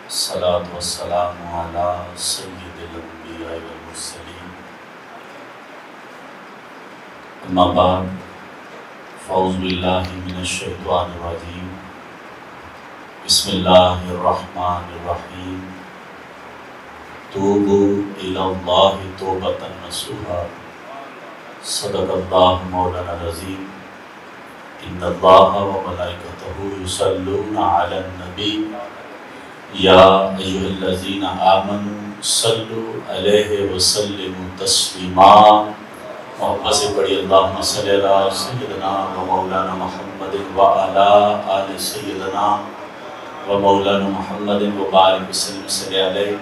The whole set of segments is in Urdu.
الصلاة والسلام على سید الانبیاء والمرسلین اما بعد فاعوذ باللہ من الشیطان الرجیم بسم اللہ الرحمن الرحیم توبوا الی اللہ توبۃ نصوحا صدق اللہ مولانا العظیم ان اللہ وملائکتہ یصلون علی النبی یا ایھا الذین آمنوا صلوا علیہ وسلموا تسلیما۔ محبت سے پڑھی اللہم صلی علی سیدنا و مولانا محمد وعلی آل سیدنا و مولانا محمد وبارک وسلم صلی علیہ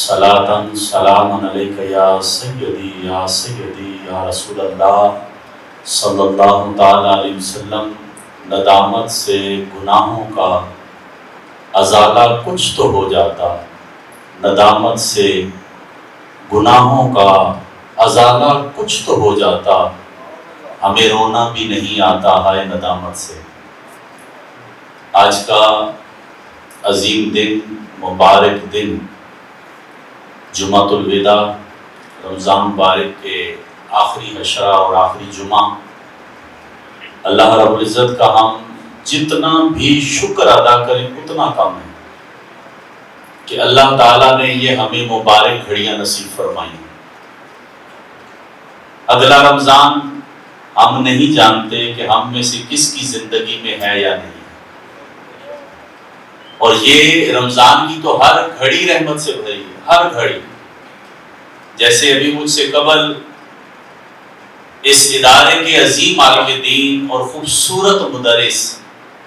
صلاۃ سلام علیک یا سیدی یا رسول اللہ صلی اللہ تعالی علیہ وسلم۔ ندامت سے گناہوں کا ازالہ کچھ تو ہو جاتا، ندامت سے گناہوں کا ازالہ کچھ تو ہو جاتا، ہمیں رونا بھی نہیں آتا ہے ندامت سے۔ آج کا عظیم دن، مبارک دن، جمعۃ الوداع، رمضان مبارک کے آخری عشرہ اور آخری جمعہ، اللہ رب العزت کا ہم جتنا بھی شکر ادا کریں اتنا کم ہے کہ اللہ تعالیٰ نے یہ ہمیں مبارک گھڑیاں نصیب فرمائی۔ اگلا رمضان ہم نہیں جانتے کہ ہم میں سے کس کی زندگی میں ہے یا نہیں، اور یہ رمضان کی تو ہر گھڑی رحمت سے بھری ہے، ہر گھڑی۔ جیسے ابھی مجھ سے قبل اس ادارے کے عظیم عالم دین اور خوبصورت مدرس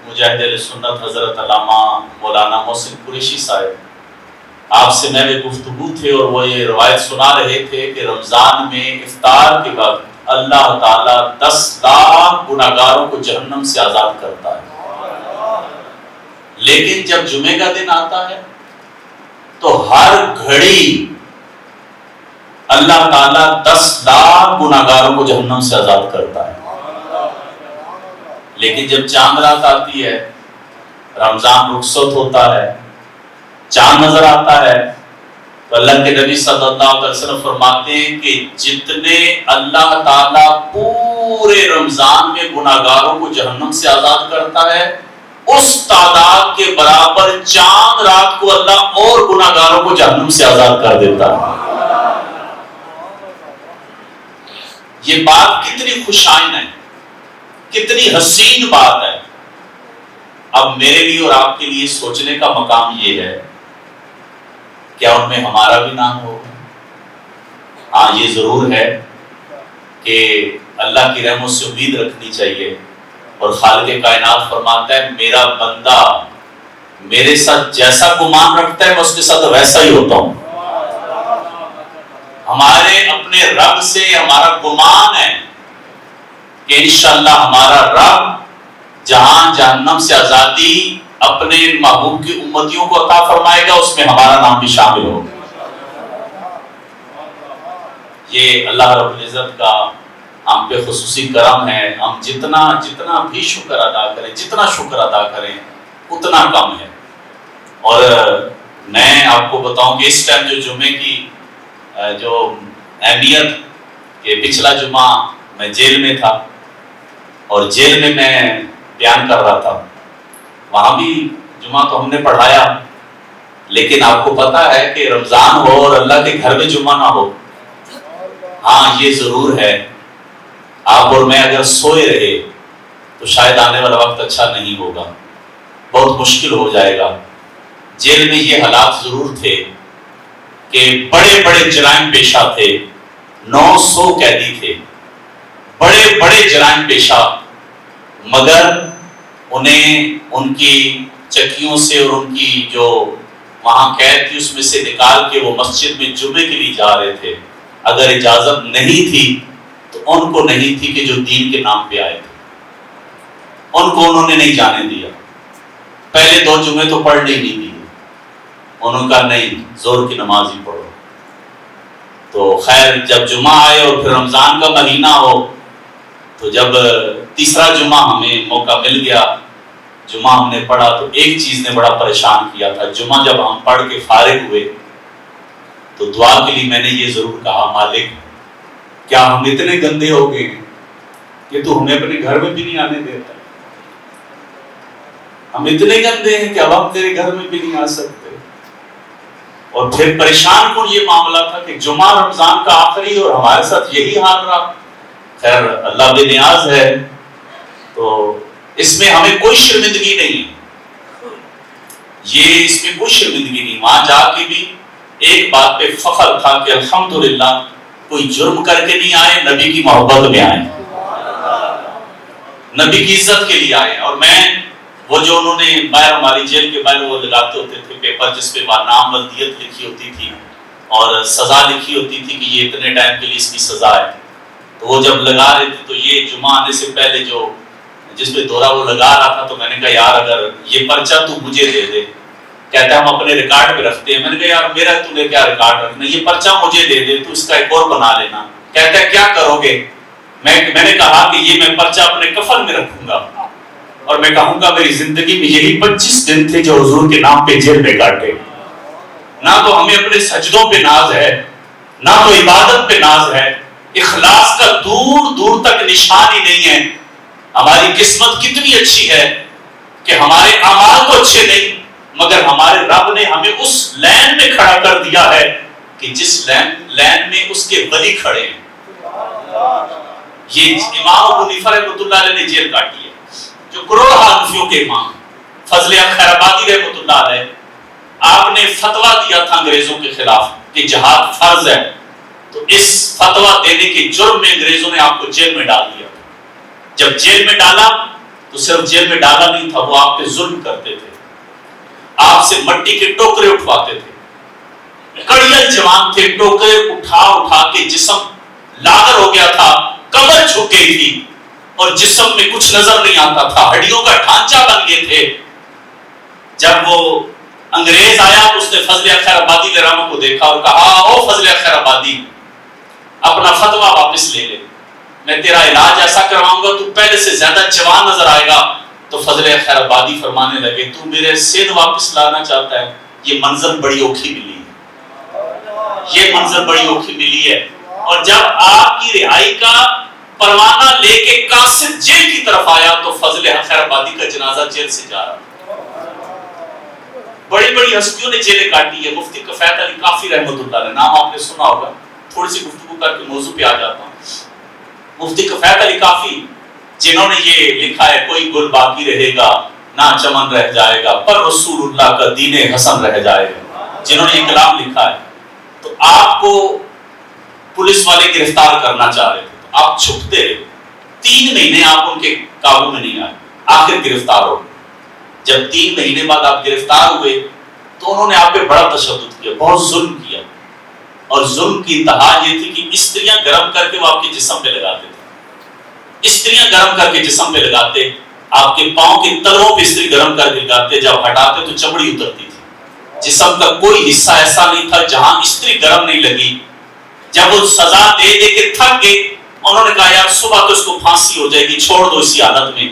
مجاہد اہل سنت حضرت علامہ مولانا محسن قریشی صاحب آپ سے میں بھی گفتگو تھے، اور وہ یہ روایت سنا رہے تھے کہ رمضان میں افطار کے وقت اللہ تعالیٰ 10 لاکھ گناہگاروں کو جہنم سے آزاد کرتا ہے، لیکن جب جمعے کا دن آتا ہے تو ہر گھڑی اللہ تعالیٰ 10 لاکھ گناہگاروں کو جہنم سے آزاد کرتا ہے۔ لیکن جب چاند رات آتی ہے، رمضان رخصت ہوتا ہے، چاند نظر آتا ہے، تو اللہ کے نبی صلی اللہ علیہ وسلم فرماتے ہیں کہ جتنے اللہ تعالیٰ پورے رمضان میں گناہگاروں کو جہنم سے آزاد کرتا ہے، اس تعداد کے برابر چاند رات کو اللہ اور گناہگاروں کو جہنم سے آزاد کر دیتا ہے۔ یہ بات کتنی خوشائن ہے، کتنی حسین بات ہے۔ اب میرے لیے اور آپ کے لیے سوچنے کا مقام یہ ہے، کیا ان میں ہمارا بھی نام ہوگا؟ ہاں، یہ ضرور ہے کہ اللہ کی رحمت سے امید رکھنی چاہیے، اور خالق کائنات فرماتا ہے میرا بندہ میرے ساتھ جیسا گمان رکھتا ہے میں اس کے ساتھ ویسا ہی ہوتا ہوں۔ ہمارے اپنے رب سے ہمارا گمان ہے کہ انشاءاللہ ہمارا رب جہاں جہنم سے آزادی اپنے محبوب کی امتیوں کو عطا فرمائے گا، اس میں ہمارا نام بھی شامل ہوگا۔ یہ اللہ رب العزت کا ہم پہ خصوصی کرم ہے۔ ہم جتنا بھی شکر ادا کریں، جتنا شکر ادا کریں اتنا کم ہے۔ اور میں آپ کو بتاؤں کہ اس ٹائم جو جمعے کی جو اہمیت، کہ پچھلا جمعہ میں جیل میں تھا، اور جیل میں بیان کر رہا تھا، وہاں بھی جمعہ تو ہم نے پڑھایا، لیکن آپ کو پتا ہے کہ رمضان ہو اور اللہ کے گھر میں جمعہ نہ ہو، ہاں یہ ضرور ہے، آپ اور میں اگر سوئے رہے تو شاید آنے والا وقت اچھا نہیں ہوگا، بہت مشکل ہو جائے گا۔ جیل میں یہ حالات ضرور تھے کہ بڑے بڑے جرائم پیشہ تھے، 900 قیدی تھے، بڑے بڑے جرائم پیشہ، مگر انہیں ان کی چکیوں سے اور ان کی جو وہاں قید تھی اس میں سے نکال کے وہ مسجد میں جمعے کے لیے جا رہے تھے۔ اگر اجازت نہیں تھی تو ان کو نہیں تھی کہ جو دین کے نام پہ آئے تھے، ان کو انہوں نے نہیں جانے دیا۔ پہلے 2 جمعے تو پڑھنے ہی نہیں دیے، انہوں نے کہا نہیں، زور کی نماز ہی پڑھو۔ تو خیر جب جمعہ آئے اور پھر رمضان کا مہینہ ہو، تو جب تیسرا جمعہ ہمیں موقع مل گیا جمعہ ہم نے پڑھا تو ایک چیز نے بڑا پریشان کیا تھا. جمعہ جب ہم پڑھ کے فارغ ہوئے تو دعا کے لیے میں نے یہ ضرور کہا، مالک کیا ہم اتنے گندے ہو گئے ہیں کہ تو ہمیں اپنے گھر میں بھی نہیں آنے دیتا؟ ہم اتنے گندے ہیں کہ اب ہم تیرے گھر میں بھی نہیں آ سکتے. اور پھر پریشان کن یہ معاملہ تھا کہ جمعہ رمضان کا آخری اور ہمارے ساتھ یہی حال رہا. خیر اللہ بے نیاز ہے تو اس میں ہمیں کوئی شرمندگی نہیں ہے، یہ اس میں کوئی شرمندگی نہیں. وہاں جا کے بھی ایک بات پہ فخر تھا کہ الحمدللہ کوئی جرم کر کے نہیں آئے، نبی کی محبت میں آئے، نبی کی عزت کے لیے آئے. اور میں وہ جو انہوں نے باہر ہماری جیل کے باہر وہ لگاتے ہوتے تھے پیپر جس پہ نام ولدیت لکھی ہوتی تھی اور سزا لکھی ہوتی تھی کہ یہ اتنے ٹائم کے لیے اس کی سزا ہے، تو وہ جب لگا رہے تھے تو یہ جمعہ آنے سے پہلے جو جس پہ دورہ وہ لگا رہا تھا تو میں نے کہا یار اگر یہ پرچہ تو مجھے دے دے. کہتا ہے ہم اپنے ریکارڈ پہ رکھتے ہیں. میں نے کہا یار میرا تو نے کیا ریکارڈ رکھنا، یہ پرچہ مجھے دے دے تو اس کا ایک اور بنا لینا. کہتا ہے کیا کرو گے؟ میں نے کہا کہ یہ میں پرچہ اپنے کفن میں رکھوں گا اور میں کہوں گا میری زندگی میں یہی 25 دن تھے جو حضور کے نام پہ جیل میں کاٹے. نہ تو ہمیں اپنے سجدوں پہ ناز ہے، نہ تو عبادت پہ ناز ہے، اخلاص کا دور دور تک نشان ہی نہیں ہے. ہماری قسمت کتنی اچھی ہے کہ ہمارے اعمال تو اچھے نہیں مگر ہمارے رب نے ہمیں اس لین میں کھڑا کر دیا ہے کہ جس لین میں اس کے ولی کھڑے ہیں. یہ امام ابو حنیفہ رحمۃ اللہ علیہ نے جیل کاٹی ہے، جو کروڑ حنفیوں کے امام فضل خیر آبادی رحمۃ اللہ علیہ. آپ نے فتویٰ دیا تھا انگریزوں کے خلاف کہ جہاد فرض ہے، تو اس فتویٰ دینے کے جرم میں انگریزوں نے آپ کو جیل میں ڈال دیا. جب جیل میں ڈالا تو صرف جیل میں ڈالا نہیں تھا، وہ آپ پہ ظلم کرتے تھے، آپ سے مٹی کے ٹوکرے اٹھواتے تھے. کڑیل جوان تھے، ٹوکرے اٹھا اٹھا کے جسم لاغر ہو گیا تھا، کمر جھک گئی تھی اور جسم میں کچھ نظر نہیں آتا تھا، ہڈیوں کا ڈھانچہ بن گئے تھے. جب وہ انگریز آیا تو اس نے فضل خیر آبادی کے رحمہ کو دیکھا اور کہا او فضل خیر آبادی اپنا فتویٰ واپس لے لے، میں تیرا علاج ایسا کرواؤں گا تو پہلے سے زیادہ جوان نظر آئے گا. تو فضل خیر آبادی فرمانے لگے تو میرے سین واپس لانا چاہتا ہے، یہ منظر بڑی اوکھی ملی ہے، یہ منظر بڑی اوکھی ملی ہے. اور جب آپ کی رہائی کا پروانہ لے کے قاصد جیل کی طرف آیا تو فضل خیر آبادی کا جنازہ جیل سے جا رہا. بڑی بڑی ہستیوں نے جیلیں کاٹی ہے. مفتی کفایت علی کافی رحمۃ اللہ علیہ، نام آپ نے سنا ہوگا، تھوڑی سی گفتگو کر کے موضوع پہ آ جاتا ہوں. مفتی کفایت علی کافی جنہوں نے یہ لکھا ہے کوئی گل باقی رہے گا نہ چمن رہ جائے گا پر رسول اللہ کا دین حسن رہ جائے گا، جنہوں نے یہ کلام لکھا ہے. تو آپ کو پولیس والے گرفتار کرنا چاہ رہے تھے تو آپ چھپتے رہے، 3 مہینے آپ ان کے قابو میں نہیں آئے، آخر گرفتار ہو. جب 3 مہینے بعد آپ گرفتار ہوئے تو انہوں نے آپ پہ بڑا تشدد کیا، بہت ظلم کیا. اور ظلم کی انتہا یہ تھی کہ استریاں گرم کر کے وہ آپ کے جسم پہ لگاتے تھے، استریاں گرم کر کے جسم پہ لگاتے، آپ کے پاؤں کے تلووں پہ استری گرم کر کے لگاتے، جب ہٹاتے تو چمڑی اترتی تھی. جسم کا کوئی حصہ ایسا نہیں تھا جہاں استری گرم نہیں لگی. جب وہ سزا دے دے کے تھک گئے انہوں نے کہا یار صبح تو اس کو پھانسی ہو جائے گی، چھوڑ دو اسی حالت میں.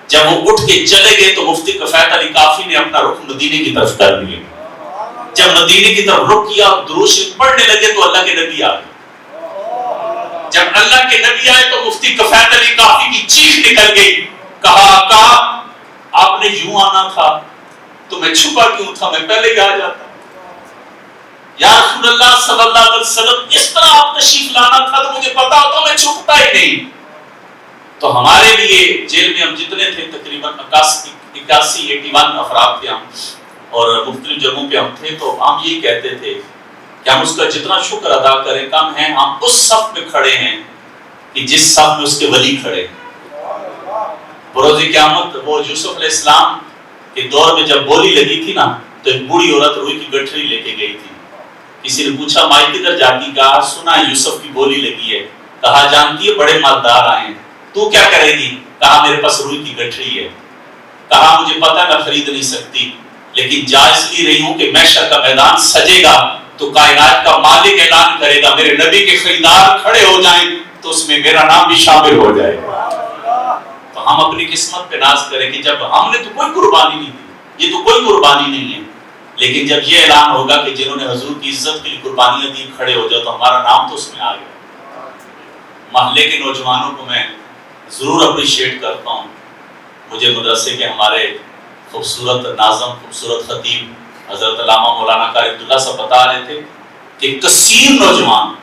جب وہ اٹھ کے چلے گئے تو مفتی کفایت علی کافی نے اپنا رخ مدینے کی طرف کر لیا. جب مدینے کی طرف رخ کیا اور درود شریف پڑھنے لگے تو اللہ کے نبی آ گئے. جب اللہ کے نبی آئے تو مفتی کفایت علی کافی کی چیخ نکل گئی، کہا آقا آپ نے یوں آنا تھا تو میں چھپا کیوں تھا، میں پہلے ہی آ جاتا. یا رسول اللہ صلی اللہ علیہ وسلم اس طرح آپ تشریف لانا تھا تو مجھے پتا ہوتا میں چھپتا ہی نہیں. تو ہمارے لیے جیل میں ہم جتنے تھے تقریباً 81 افراد تھے ہم، اور مختلف جگہوں پہ ہم تھے، تو ہم یہی کہتے تھے کہ ہم اس کا جتنا شکر ادا کریں کم ہے. ہم اس صف میں کھڑے ہیں کہ جس صف میں اس کے ولی کھڑے. بروز قیامت وہ یوسف علیہ السلام کے دور میں جب بولی لگی تھی نا تو ایک بوڑھی عورت روئی کی گٹھری لے کے گئی تھی. کسی نے پوچھا مائی کدھر جاتی؟ کہا سنا یوسف کی بولی لگی ہے. کہا جانتی ہے بڑے مالدار آئے ہیں، تو کیا کرے گی؟ کہا میرے پاس روئی کی گٹھری ہے. کہا مجھے پتہ میں خرید نہیں سکتی لیکن جا اس لیے رہی ہوں کہ محشر کا میدان سجے گا تو کائنات کا مالک اعلان کرے گا میرے نبی کے خریدار کھڑے ہو جائیں تو اس میں میرا نام بھی شامل ہو جائے گا. تو تو ہم اپنی قسمت پہ ناز کریں کہ جب ہم نے تو کوئی قربانی نہیں دی، یہ تو کوئی قربانی نہیں ہے، لیکن جب یہ اعلان ہوگا کہ جنہوں نے حضور کی عزت کے لیے قربانیاں دی کھڑے ہو جاؤ، تو ہمارا نام تو اس میں آ گیا۔ محلے کے نوجوانوں کو میں ضرور اپریشیٹ کرتا ہوں۔ مجھے مدرسے کے ہمارے خوبصورت ناظم، خوبصورت خطیب حضرت علامہ مولانا قاری عبداللہ صاحب بتا رہے تھے کہ کثیر نوجوان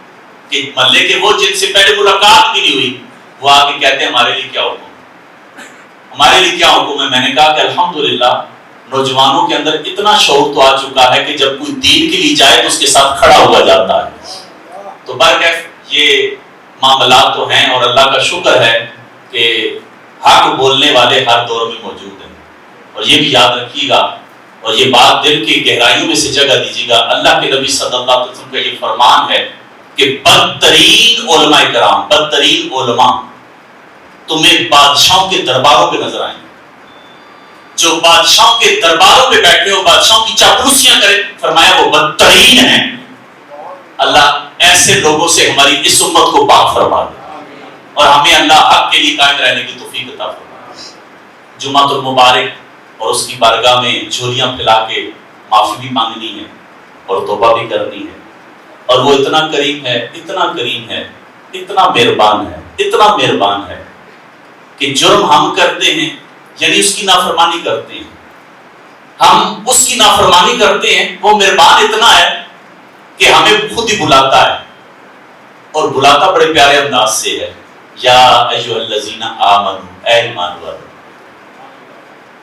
کہ محلے کے وہ جن سے پہلے ملاقات بھی نہیں ہوئی، وہ آگے کہتے ہیں ہمارے لیے کیا حکم ہے، ہمارے لیے کیا حکم ہے۔ میں نے کہا کہ الحمدللہ نوجوانوں کے اندر اتنا شعور تو آ چکا ہے کہ جب کوئی دین کے لیے جائے تو اس کے ساتھ کھڑا ہوا جاتا ہے۔ تو برکیف یہ معاملات تو ہیں، اور اللہ کا شکر ہے کہ حق بولنے والے ہر دور میں موجود ہیں۔ اور یہ بھی یاد رکھیے گا، اور یہ بات دل کی گہرائیوں میں سے جگہ دیجیے گا، اللہ کے نبی صلی اللہ علیہ وسلم کا یہ فرمان ہے کہ بدترین علماء کرام، بدترین علماء تمہیں بادشاہوں کے درباروں پہ نظر آئیں گے۔ جو بادشاہوں کے درباروں پہ بیٹھے ہو، بادشاہوں کی چاپلوسیاں کرے، فرمایا وہ بدترین ہیں۔ اللہ ایسے لوگوں سے ہماری اس امت کو پاک فرما دے، اور ہمیں اللہ حق کے لیے قائم رہنے کی توفیق عطا فرمائے۔ جمعۃ المبارک اور اس کی بارگاہ میں جھولیاں پھیلا کے معافی بھی مانگنی ہے اور توبہ بھی کرنی ہے، اور وہ اتنا کریم ہے، اتنا کریم ہے، اتنا مہربان ہے، اتنا مہربان ہے کہ جرم ہم کرتے ہیں، یعنی اس کی نافرمانی کرتے ہیں، ہم اس کی نافرمانی کرتے ہیں، وہ مہربان اتنا ہے کہ ہمیں خود ہی بلاتا ہے، اور بلاتا بڑے پیارے انداز سے ہے، یا ایھا الذین آمنوا، اے ایمان والو،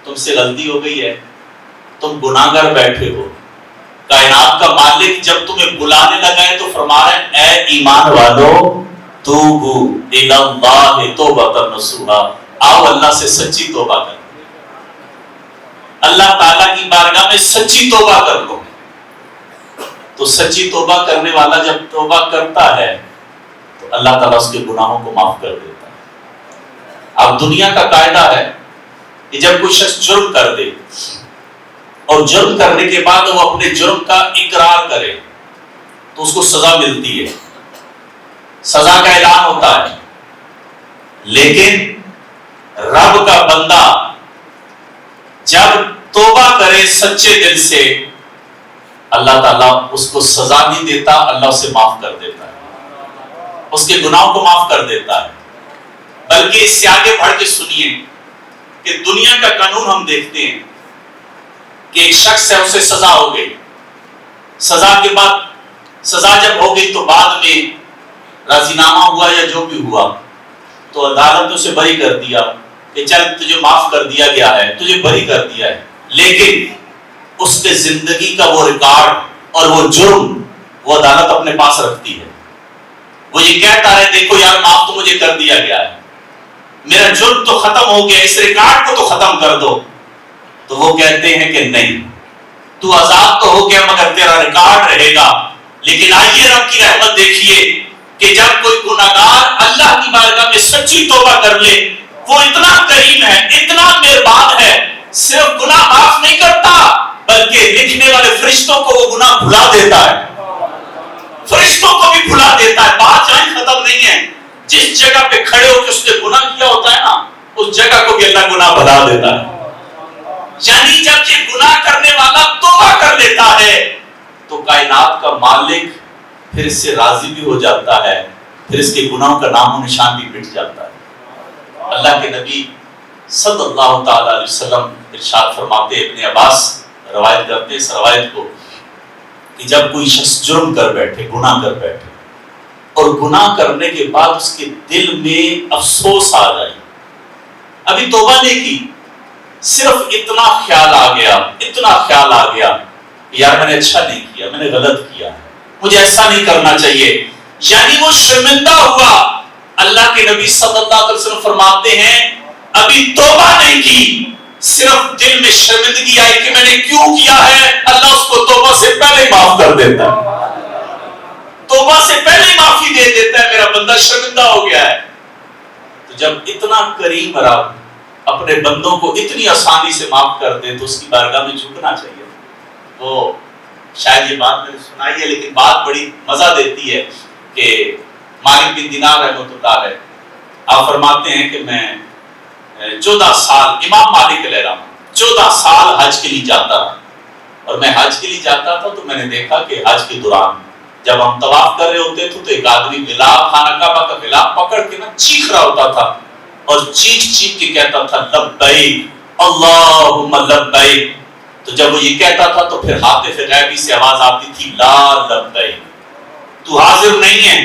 تم سے غلطی ہو گئی ہے، تم گناہگار بیٹھے ہو، کائنات کا مالک جب تمہیں بلانے لگا ہے تو فرما رہا ہے اے ایمان والو توبو الی اللہ توبۃ نصوحا، آؤ اللہ سے سچی توبہ کر، اللہ تعالیٰ کی بارگاہ میں سچی توبہ کر لو۔ تو سچی توبہ کرنے والا جب توبہ کرتا ہے تو اللہ تعالیٰ اس کے گناہوں کو معاف کر دیتا ہے۔ اب دنیا کا قاعدہ ہے کہ جب کوئی شخص جرم کر دے اور جرم کرنے کے بعد وہ اپنے جرم کا اقرار کرے تو اس کو سزا ملتی ہے، سزا کا اعلان ہوتا ہے، لیکن رب کا بندہ جب توبہ کرے سچے دل سے، اللہ تعالیٰ اس کو سزا نہیں دیتا، اللہ اسے معاف کر دیتا ہے، اس کے گناہوں کو معاف کر دیتا ہے۔ بلکہ اس سے آگے بڑھ کے سنیے کہ دنیا کا قانون ہم دیکھتے ہیں کہ ایک شخص ہے، اسے سزا ہو گئی، سزا کے بعد سزا جب ہو گئی تو بعد میں راضی نامہ ہوا یا جو بھی ہوا تو عدالت نے اسے بری کر دیا کہ چل تجھے معاف کر دیا گیا ہے، تجھے بری کر دیا ہے، لیکن اس کے زندگی کا وہ ریکارڈ اور وہ جرم وہ عدالت اپنے پاس رکھتی ہے۔ وہ یہ کہتا ہے دیکھو یار معاف تو مجھے کر دیا گیا ہے، میرا جرم تو ختم ہو گیا، اس ریکارڈ کو تو ختم کر دو۔ تو وہ کہتے ہیں کہ نہیں، تو آزاد تو ہو گیا مگر تیرا ریکارڈ رہے گا۔ لیکن آئیے رب کی رحمت دیکھیے کہ جب کوئی گناہگار اللہ کی بارگاہ میں سچی توبہ کر لے، وہ اتنا کریم ہے، اتنا مہربان ہے، صرف گناہ معاف نہیں کرتا بلکہ لکھنے والے فرشتوں کو وہ گناہ بھلا دیتا ہے، فرشتوں کو بھی بھلا دیتا ہے۔ بات جائیں ختم نہیں ہے، جس جگہ پہ کھڑے ہو کے اس نے گناہ کیا ہوتا ہے نا، اس جگہ کو بھی اللہ گناہ بھلا دیتا ہے۔ یعنی جب یہ گناہ کرنے والا توبہ کر لیتا ہے تو کائنات کا مالک پھر اس سے راضی بھی ہو جاتا ہے، پھر اس کے گناہوں کا نام و نشان بھی مٹ جاتا ہے۔ اللہ کے نبی صلی اللہ تعالی علیہ وسلم ارشاد فرماتے، ابن عباس روایت کرتے اس روایت کو کہ جب کوئی شخص جرم کر بیٹھے، گناہ کر بیٹھے، اور گناہ کرنے کے بعد اس کے دل میں افسوس آ جائے، ابھی توبہ نہیں کی، صرف اتنا خیال آ گیا، اتنا خیال آ گیا کہ یار میں نے اچھا نہیں کیا، میں نے غلط کیا، مجھے ایسا نہیں کرنا چاہیے، یعنی وہ شرمندہ ہوا۔ اللہ کے نبی صلی اللہ علیہ وسلم فرماتے ہیں ابھی توبہ نہیں کی، صرف دل میں شرمندگی آئی کہ میں نے کیوں کیا ہے، اللہ اس کو توبہ سے پہلے معاف کر دیتا ہے، توبہ سے پہلے معافی دے دیتا ہے، میرا بندہ شرمندہ ہو گیا ہے۔ تو جب اتنا کریم رب اپنے بندوں کو اتنی آسانی سے معاف کر دے تو اس کی بارگاہ میں جھکنا چاہیے۔ وہ شاید یہ بات میں نے سنائی ہے لیکن بات بڑی مزہ دیتی ہے کہ مالک بن دینار رحمۃ اللہ علیہ آپ فرماتے ہیں کہ میں 14 سال امام مالک علیہ السلام 14 سال حج کے لیے جاتا رہا. اور میں حج کے لیے جاتا تھا تو میں نے دیکھا کہ حج کے دوران جب ہم طواف کر رہے ہوتے تھے تو ایک آدمی غلاف خانہ کعبہ کا غلاف پکڑ کے نا چیخ رہا ہوتا تھا اور چیخ کے کہتا تھا لبیک اللہم لبیک. تو جب وہ یہ کہتا تھا تو پھر حاطف غیبی سے آواز آتی تھی لا لبیک تو حاضر نہیں ہے.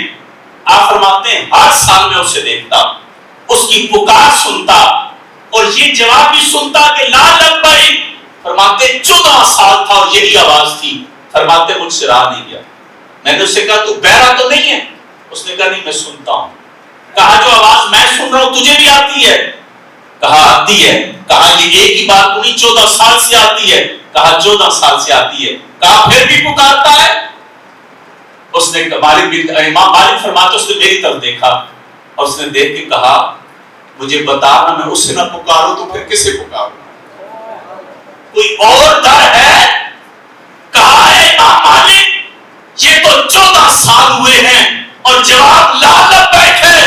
آپ فرماتے ہیں ہر سال میں اسے دیکھتا, اس کی پکار سنتا اور یہ جواب بھی سنتا کہ لا لبیک. فرماتے 14 سال تھا اور یہی آواز تھی. فرماتے مجھ سے رہا نہیں گیا. میں نے اس سے کہا تو بہرا تو نہیں ہے؟ اس نے کہا نہیں میں سنتا ہوں. کہا جو آواز میں سن رہا ہوں تجھے بھی آتی ہے؟ کہا آتی ہے. کہا یہ ایک ہی بات نہیں 14 سال سے آتی ہے؟ کہا 14 سال سے آتی ہے. کہا پھر بھی پکارتا ہے؟ اس نے امام مالک فرماتے اس نے میری طرف دیکھا اور اس نے دیکھ کے کہا مجھے بتا نہ میں اسے نہ پکاروں تو پھر کسے پکاروں؟ کوئی اور در ہے؟ کہا ہے امام مالک یہ تو 14 سال ہوئے ہیں اور جواب لا لبیک ہے.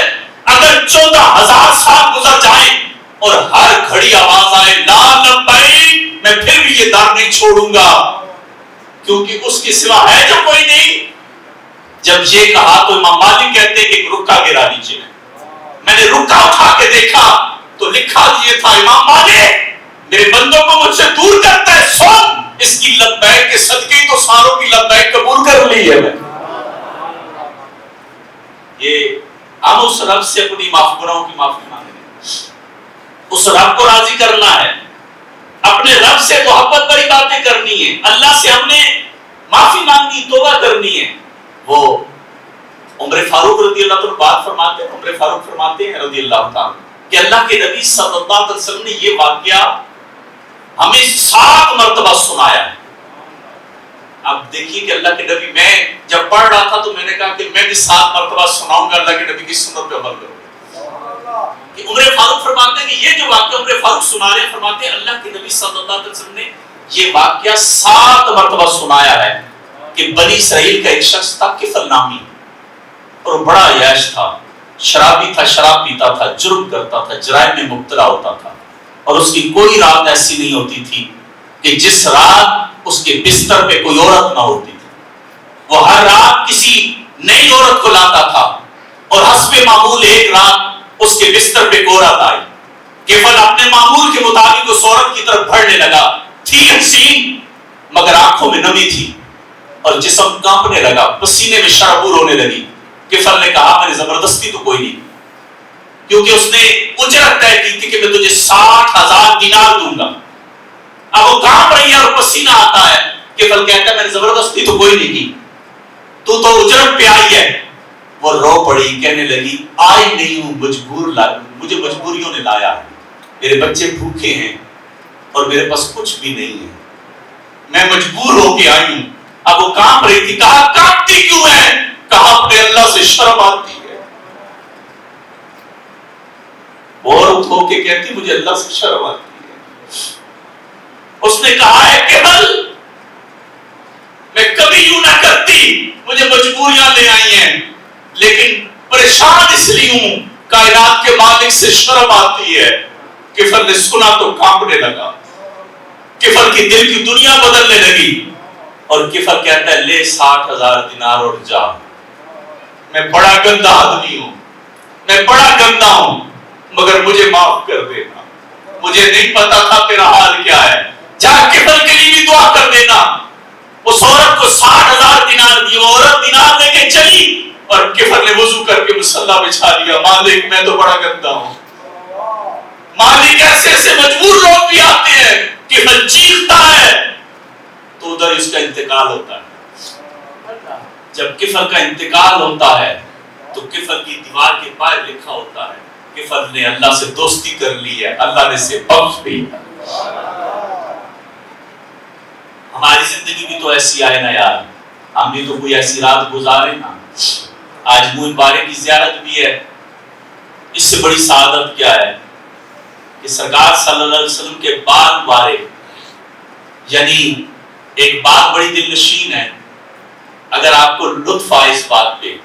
اگر 14,000 سال گزر جائیں اور ہر گھڑی آواز آئے لا لبیک میں پھر بھی یہ در نہیں چھوڑوں گا کیونکہ اس کے سوا ہے جو کوئی نہیں. جب یہ کہا تو امام مالک کہتے ہیں کہ ایک رکا گرا نیچے. میں نے رکا اٹھا کے دیکھا تو لکھا یہ تھا امام مالک میرے بندوں کو مجھ سے دور کرتا ہے. سن اس کی لبیک کے صدقے تو ساروں کی لبیک قبول کر لی ہے. میں یہ ہم اس رب سے اپنی گناہوں کی معافی مانگیں, اس رب کو راضی کرنا ہے, اپنے رب سے محبت بڑی باتیں کرنی ہے, اللہ سے ہم نے معافی مانگی توبہ کرنی ہے. وہ عمر فاروق رضی اللہ عنہ بات فرماتے ہیں, عمر فاروق فرماتے ہیں رضی اللہ تعالیٰ کہ اللہ کے نبی صلی اللہ علیہ وسلم نے یہ واقعہ ہمیں 7 مرتبہ سنایا ہے. اب دیکھیے کہ اللہ کے نبی, میں جب پڑھ رہا تھا تو میں نے کہا کہ میں بھی 7 مرتبہ سناؤں گا اللہ کے نبی کی سنت پہ عمل کروں. کہ عمر فاروق فرماتے ہیں کہ یہ جو واقعہ عمر فاروق سنا رہے ہیں, فرماتے ہیں اللہ کے نبی صلی اللہ علیہ وسلم نے یہ واقعہ 7 مرتبہ سنایا ہے کہ بنی اسرائیل کا ایک شخص تھا کفل نامی اور بڑا عیاش تھا, شرابی تھا, شراب پیتا تھا, جرم کرتا تھا, جرائم میں مبتلا ہوتا تھا اور اس کی کوئی رات ایسی نہیں ہوتی تھی کہ جس رات اس کے بستر پہ کوئی عورت نہ ہوتی تھی. وہ ہر رات کسی نئی عورت کو لاتا تھا اور حسب معمول ایک رات اس کے بستر پہ ایک عورت آئی. کیفل اپنے معمول کے مطابق اس عورت کی طرف بڑھنے لگا. تھی حسین مگر آنکھوں میں نمی تھی اور جسم کانپنے لگا, پسینے میں شرابور ہونے لگی. کیفل نے کہا میں نے زبردستی تو کوئی نہیں, کیونکہ اس نے اجرت طے کی تھی کہ میں تجھے 60,000 دینار دوں گا. اب وہ کانپ رہی ہے اور پسینہ آتا ہے. کیفل کہتا ہے میں نے زبردستی تو کوئی نہیں کی, تو اجرت پہ آئی ہے. وہ رو پڑی, کہنے لگی آئی نہیں ہوں, مجھے مجبوریوں نے لایا ہے. میرے بچے بھوکے ہیں اور میرے پاس کچھ بھی نہیں ہے, میں مجبور ہو کے آئی ہوں. اب وہ کانپ رہی تھی. کہا کانپتی کیوں ہے؟ کہا اپنے اللہ سے شرم آتی ہے. عورت ہو کے کہتی مجھے اللہ سے شرم آتی ہے. اس نے کہا ہے کہ میں کبھی یوں نہ کرتی, مجھے مجبوریاں لے آئی ہیں, لیکن پریشان اس لیے ہوں, کائنات کے مالک سے شرم آتی ہے. کفر نے سنا تو کانپنے لگا. کفر کی دل کی دنیا بدلنے لگی اور کفر کہتا ہے لے 60,000 دینار اور جا. میں بڑا گندا آدمی ہوں, میں بڑا گندا ہوں, مگر مجھے معاف کر دینا. مجھے نہیں پتا تھا تیرا حال کیا ہے. جا کفر کے لیے بھی دعا کر دینا. اس عورت کو 60,000 دینار دی. وہ عورت دینار لے کے چلی اور کفر نے وضو کر کے مصلی بچھا لیا. مالک میں تو بڑا گندا ہوں. مالک ایسے ایسے مجبور لوگ بھی آتے ہیں. کفر چیختا ہے تو ادھر اس کا انتقال ہوتا ہے. جب کفر کا انتقال ہوتا ہے تو کفر کی دیوار کے پائے لکھا ہوتا ہے کفر نے اللہ سے دوستی کر لی ہے, اللہ نے اسے بخش دیا. ہماری زندگی بھی تو ایسی آئے نا یار, ہم بھی تو کوئی ایسی رات گزارے نا. آج موئن بارے کی زیارت بھی ہے. اس سے بڑی سعادت کیا ہے کہ سرکار صلی اللہ علیہ وسلم کے بال مبارک, یعنی ایک بات بڑی دل نشین ہے. اگر آپ کو لطف آئے اس بات پہ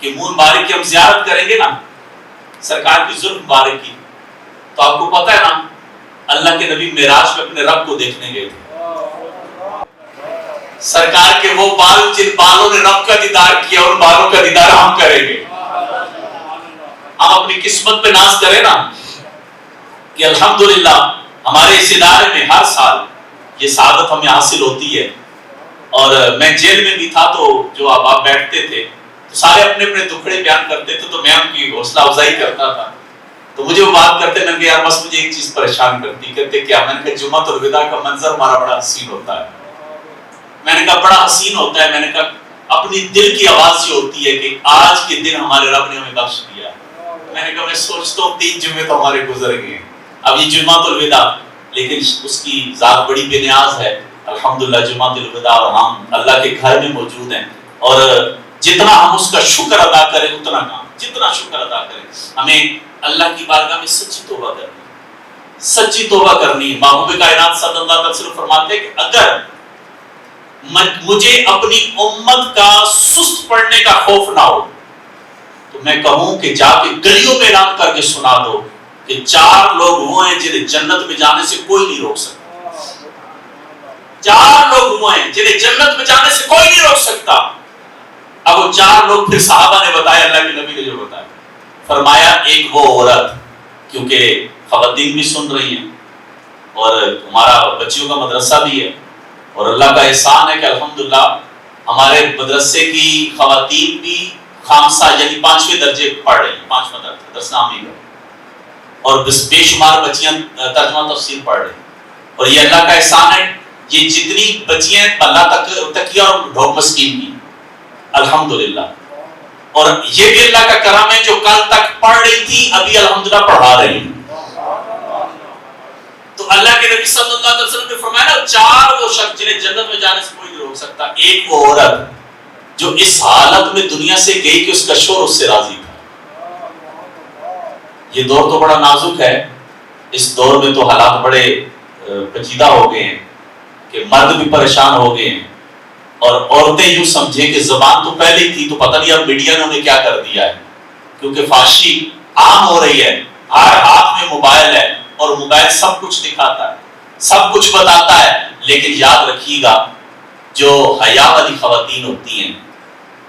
کہ موئن بارک کی ہم زیارت کریں گے نا, سرکار کی ظلم مبارک کی, تو آپ کو پتا ہے نا اللہ کے نبی معراج میں اپنے رب کو دیکھنے گئے تھے. سرکار کے وہ بال جن بالوں نے رب کا دیدار کیا ان بالوں کا دیدار ہم کریں گے. ہم اپنی قسمت پہ ناز کریں نا کہ الحمدللہ ہمارے اس ادارے میں ہر سال یہ سعادت ہمیں حاصل ہوتی ہے. اور میں جیل میں بھی تھا تو جو آپ بیٹھتے تھے تو سارے اپنے اپنے دکھڑے بیان کرتے تھے تو میں ان کی حوصلہ افزائی کرتا تھا. تو مجھے وہ بات کرتے میں نے کہا یار بس مجھے ایک چیز پریشان کرتی. کہتے کیا؟ میں نے کہا جمعۃ الوداع کا منظر ہمارا بڑا حسین ہوتا ہے. میں نے کہا بڑا حسین ہوتا ہے. میں نے کہا اپنی دل کی آواز یہ ہوتی ہے کہ آج کے دن ہمارے رب نے ہمیں بخش دیا. میں نے کہا میں سوچتا ہوں 3 جمعے تو ہمارے گزر گئے ہیں, اب یہ جمعۃ الوداع, لیکن اس کی ذات بڑی بے نیاز ہے. الحمدللہ جمعۃ الوداع اور ہم اللہ کے گھر میں موجود ہیں. اور جتنا ہم اس کا شکر ادا کریں اتنا کام, جتنا شکر ادا کریں. ہمیں اللہ کی بارگاہ میں سچی توبہ کرنی, سچی توبہ کرنی. محبوب کائنات صلی اللہ علیہ وسلم فرماتے ہیں کہ اگر مجھے اپنی امت کا سست پڑنے کا خوف نہ ہو تو میں کہوں کہ جا کے گلیوں میں اعلان کر کے سنا دو کہ 4 لوگ وہ ہیں جنہیں جنت میں جانے سے کوئی نہیں روک سکتا. 4 لوگ وہ ہیں جنہیں جنت میں جانے سے کوئی نہیں روک سکتا. اب وہ 4 لوگ پھر صحابہ نے بتایا, اللہ کے نبی نے جو بتایا, فرمایا ایک وہ عورت, کیونکہ خواتین بھی سن رہی ہیں اور ہمارا بچیوں کا مدرسہ بھی ہے اور اللہ کا احسان ہے کہ الحمدللہ ہمارے مدرسے کی خواتین بھی خامسہ یعنی 5ویں درجے پڑھ رہی ہیں, 5واں درس نامی کا, اور بے شمار بچیاں ترجمہ تفسیر پڑھ رہی ہیں. اور یہ اللہ کا احسان ہے, یہ جتنی بچیاں اللہ تقیہ اور ڈھوک مسکین کی الحمدللہ. اور یہ بھی اللہ کا کرم ہے جو کل تک پڑھ رہی تھی ابھی الحمدللہ پڑھا رہی ہیں. تو اللہ کے نبی صلی اللہ علیہ وسلم نے فرمایا نا 4 وہ شخص جنہیں جنت میں جانے سے کوئی نہیں روک سکتا. ایک وہ عورت جو اس حالت میں دنیا سے گئی کہ اس کا شوہر اس سے راضی تھا. یہ دور تو بڑا نازک ہے, اس دور میں تو حالات بڑے پیچیدہ ہو گئے ہیں کہ مرد بھی پریشان ہو گئے ہیں اور عورتیں یوں سمجھے کہ زبان تو پہلے ہی تھی, تو پتہ نہیں اب میڈیا نے انہیں کیا کر دیا ہے, کیونکہ فحاشی عام ہو رہی ہے. ہر ہاتھ میں موبائل ہے اور موبائل سب کچھ دکھاتا ہے, سب کچھ بتاتا ہے. لیکن یاد رکھیے گا جو حیا والی خواتین ہوتی ہیں,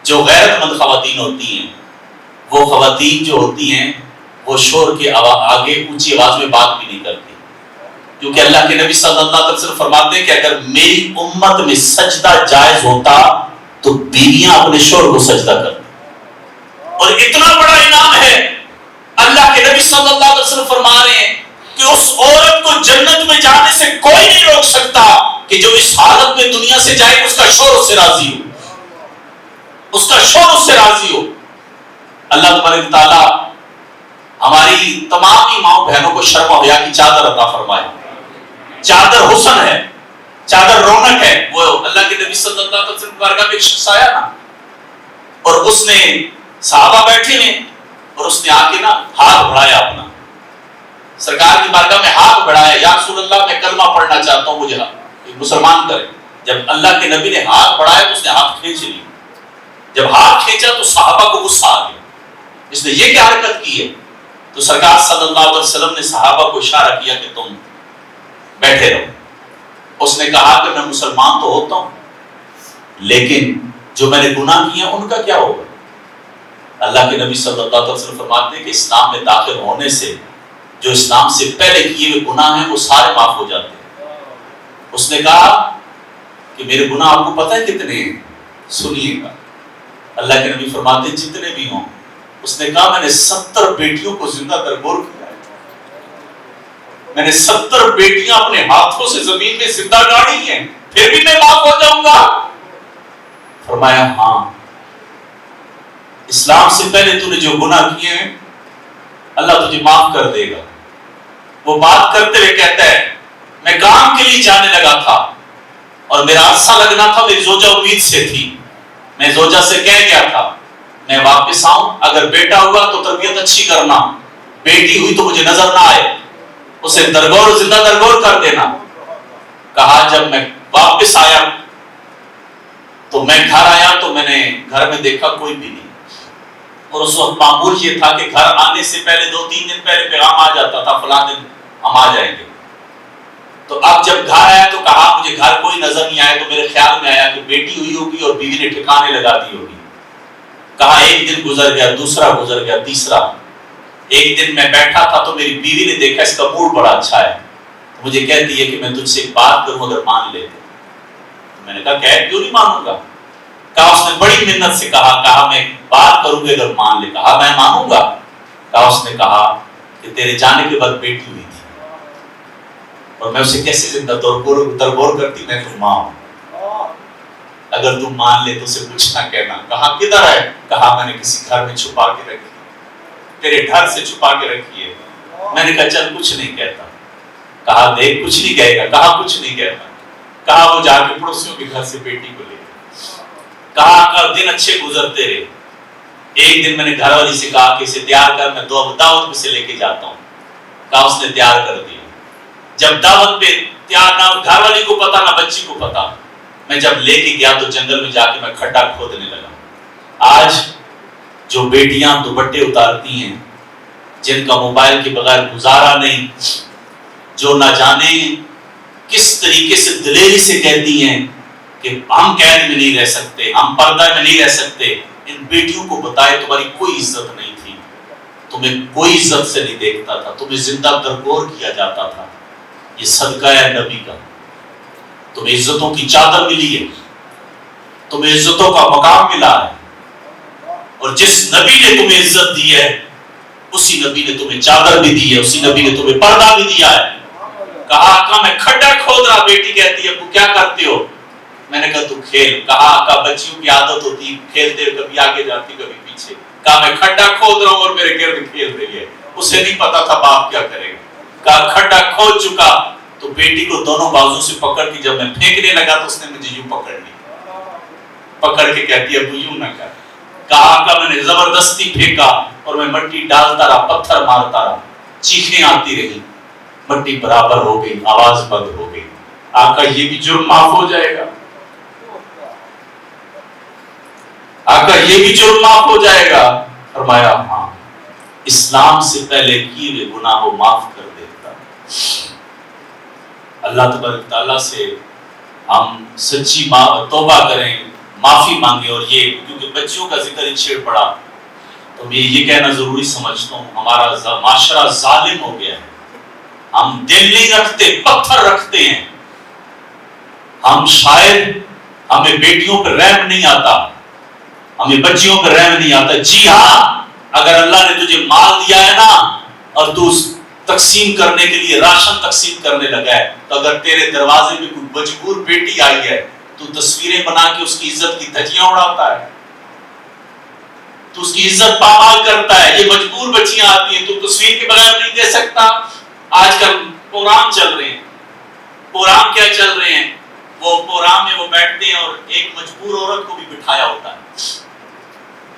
جو غیرت مند خواتین ہوتی ہیں, وہ خواتین جو ہوتی ہیں وہ شور کے آگے اونچی آواز میں بات بھی نہیں کرتی, کیونکہ اللہ کے نبی صلی اللہ علیہ وسلم فرماتے ہیں کہ اگر میری امت میں سجدہ جائز ہوتا تو بیویاں اپنے شوہر کو سجدہ کرتی. اور اتنا بڑا انعام ہے, اللہ کے نبی صلی اللہ علیہ وسلم فرما رہے ہیں کہ اس عورت کو جنت میں جانے سے کوئی نہیں روک سکتا کہ جو اس حالت میں دنیا سے جائے اس کا شوہر اس سے راضی ہو, اس کا شوہر اس سے راضی ہو. اللہ تبارک تعالیٰ ہماری تمام ہی ماؤں بہنوں کو شرم و حیا کی چادر عطا فرمائے. چادر حسن ہے, چادر رونق ہے. وہ اللہ کے نبی صلی اللہ علیہ وسلم کی بارگاہ میں ایک شخص آیا نا, اور اس نے صحابہ بیٹھے ہیں اور اس نے آ کے نا ہاتھ بڑھایا اپنا, سرکار کی بارگاہ میں ہاتھ بڑھایا, یا رسول اللہ میں کلمہ پڑھنا چاہتا ہوں, مجھے مسلمان کرے. جب اللہ کے نبی نے ہاتھ بڑھایا تو اس نے ہاتھ کھینچ لی. جب ہاتھ کھینچا تو صحابہ کو غصہ آ گیا, اس نے یہ کیا حرکت کی ہے. تو سرکار صلی اللہ علیہ وسلم نے صحابہ کو اشارہ کیا کہ تم بیٹھے رہو. اس نے کہا کہ میں مسلمان تو ہوتا ہوں لیکن جو میں نے گناہ کیا ان کا کیا ہوگا. اللہ کے نبی صلی اللہ علیہ وسلم فرماتے ہیں کہ اسلام میں داخل ہونے سے جو اسلام سے پہلے کیے ہوئے گناہ ہیں وہ سارے معاف ہو جاتے ہیں. اس نے کہا کہ میرے گناہ آپ کو پتہ ہے کتنے ہیں, سنیے گا. اللہ کے نبی فرماتے ہیں جتنے بھی ہوں. اس نے کہا میں نے 70 بیٹیوں کو زندہ درگور کیا ہے, میں نے 70 بیٹیاں اپنے ہاتھوں سے زمین میں زندہ گاڑی ہیں, پھر بھی میں معاف ہو جاؤں گا. فرمایا ہاں, اسلام سے پہلے تو نے جو گناہ کیے ہیں اللہ تجھے معاف کر دے گا. وہ بات کرتے ہوئے کہتا ہے میں کام کے لیے جانے لگا تھا اور میرا عرصہ لگنا تھا, میری زوجہ امید سے تھی, میں زوجہ سے کہہ گیا تھا میں واپس آؤں, اگر بیٹا ہوا تو تربیت اچھی کرنا, بیٹی ہوئی تو مجھے نظر نہ آئے, اسے درگور زندہ درگور کر دینا. کہا جب میں واپس آیا تو میں گھر آیا تو میں نے گھر میں دیکھا کوئی بھی نہیں. اور اس وقت معمول یہ تھا کہ گھر آنے سے پہلے 2-3 دن پہلے پیغام آ جاتا تھا فلاں دن ہم آ جائیں گے. تو اب جب گھر آیا تو کہا مجھے گھر کوئی نظر نہیں آیا. تو میرے خیال میں آیا کہ بیٹی ہوئی ہوگی اور بیوی نے ٹھکانے لگا دی ہوگی. کہا ایک دن گزر گیا, دوسرا گزر گیا, تیسرا. ایک دن میں بیٹھا تھا تو میری بیوی نے دیکھا اس کا موڈ بڑا اچھا ہے, تو مجھے کہتی ہے کہ میں تجھ سے ایک بات کروں اگر مان لے. میں نے کہا کیوں نہیں مانوں گا. کہا اس نے بڑی منت سے کہا میں بات کروں گی اگر مان لے. کہا میں مانوں گا. کہا اس نے کہا کہ تیرے جانے کے بعد بیٹی ہوئی تھی اور میں اسے کیسے زندہ درگور کرتی, میں تو ماں ہوں, اگر تم مان لے تو اسے کچھ نہ کہنا. کہا کدھر ہے. کہا میں نے کسی گھر میں چھپا کے رکھی, تیرے گھر سے چھپا کے رکھی ہے. میں نے کہا چل کچھ نہیں کہتا. کہا دیکھ کچھ نہیں کہے گا. کہا کچھ نہیں کہتا. کہا وہ جا کے پڑوسیوں کے گھر سے بیٹی کو لے گیا. کہا دن اچھے گزرتے رہے. ایک دن میں نے گھر والی سے کہا کہ اسے تیار کر, میں دعوت میں سے لے کے جاتا ہوں. کہا اس نے تیار کر دیا. جب دعوت پہ تیار نہ, گھر والی کو پتا نہ بچی کو پتا, میں جب لے کے گیا تو جنگل میں جا کے میں کھڈا کھودنے لگا. آج جو بیٹیاں دوپٹے اتارتی ہیں, جن کا موبائل کے بغیر گزارا نہیں, جو نہ جانے کس طریقے سے دلیری سے کہتی ہیں کہ ہم قید میں نہیں رہ سکتے, ہم پردہ میں نہیں رہ سکتے, ان بیٹیوں کو بتائے تمہاری کوئی عزت نہیں تھی, تمہیں کوئی عزت سے نہیں دیکھتا تھا, تمہیں زندہ درگور کیا جاتا تھا. یہ صدقہ ہے نبی کا. تمہیں عزتوں کی چادر ملی ہے, تمہیں عزتوں کا مقام ملا ہے, اور جس نبی نے تمہیں عزت دی ہے اسی نبی نے تمہیں چادر بھی دی ہے, اسی نبی نے تمہیں پردہ بھی دیا ہے. کہا آقا میں کھڈا کھود رہا. بیٹی کہتی ہے ابو کیا کرتے ہو. میں نے کہا تو کھیل. کہا آقا بچیوں کی عادت ہوتی کھیلتے ہوئے کبھی آگے جاتی کبھی پیچھے. کہا میں کھڈا کھود رہا ہوں اور میرے گرد کھیل رہی ہے. اسے نہیں پتا تھا باپ کیا کرے گا. کہا کھڈا کھود چکا. تو بیٹی کو دونوں بازو سے پکڑ کے جب میں پھینکنے لگا تو اس نے مجھے یوں پکڑ لی, پکڑ کے کہتی ہے ابو یوں نہ کر. کہا آقا میں نے زبردستی پھینکا اور میں مٹی ڈالتا رہا, پتھر مارتا رہا, چیخیں آتی رہی, مٹی برابر ہو گئی, آواز بند ہو گئی. آقا یہ بھی جرم معاف ہو جائے گا. آقا یہ بھی جرم معاف ہو جائے گا. فرمایا ہاں, اسلام سے پہلے کیے ہوئے گناہ کو معاف کر دیتا. اللہ تبارک تعالیٰ سے ہم سچی توبہ کریں, معافی مانگیں. اور یہ کیونکہ بچیوں کا ذکر ہی چھیڑ پڑا تو میں یہ کہنا ضروری سمجھتا ہوں, ہمارا معاشرہ ظالم ہو گیا ہے. ہم دل نہیں رکھتے, پتھر رکھتے ہیں. ہم شاید ہمیں بیٹیوں پہ رحم نہیں آتا, ہمیں بچیوں پہ رحم نہیں آتا. جی ہاں, اگر اللہ نے تجھے مال دیا ہے نا اور تو تقسیم کرنے کے لیے راشن تقسیم کرنے لگا ہے, تو اگر تیرے دروازے میں کوئی مجبور بیٹی آئی ہے تو تصویریں بنا کے اس کی عزت کی دھجیاں اڑاتا ہے, تو اس کی عزت پامال کرتا ہے. یہ مجبور بچیاں آتی ہیں تو تصویر کے بغیر نہیں دے سکتا. آج کل پروگرام چل رہے ہیں, پروگرام کیا چل رہے ہیں, وہ پروگرام میں وہ بیٹھتے ہیں اور ایک مجبور عورت کو بھی بٹھایا ہوتا ہے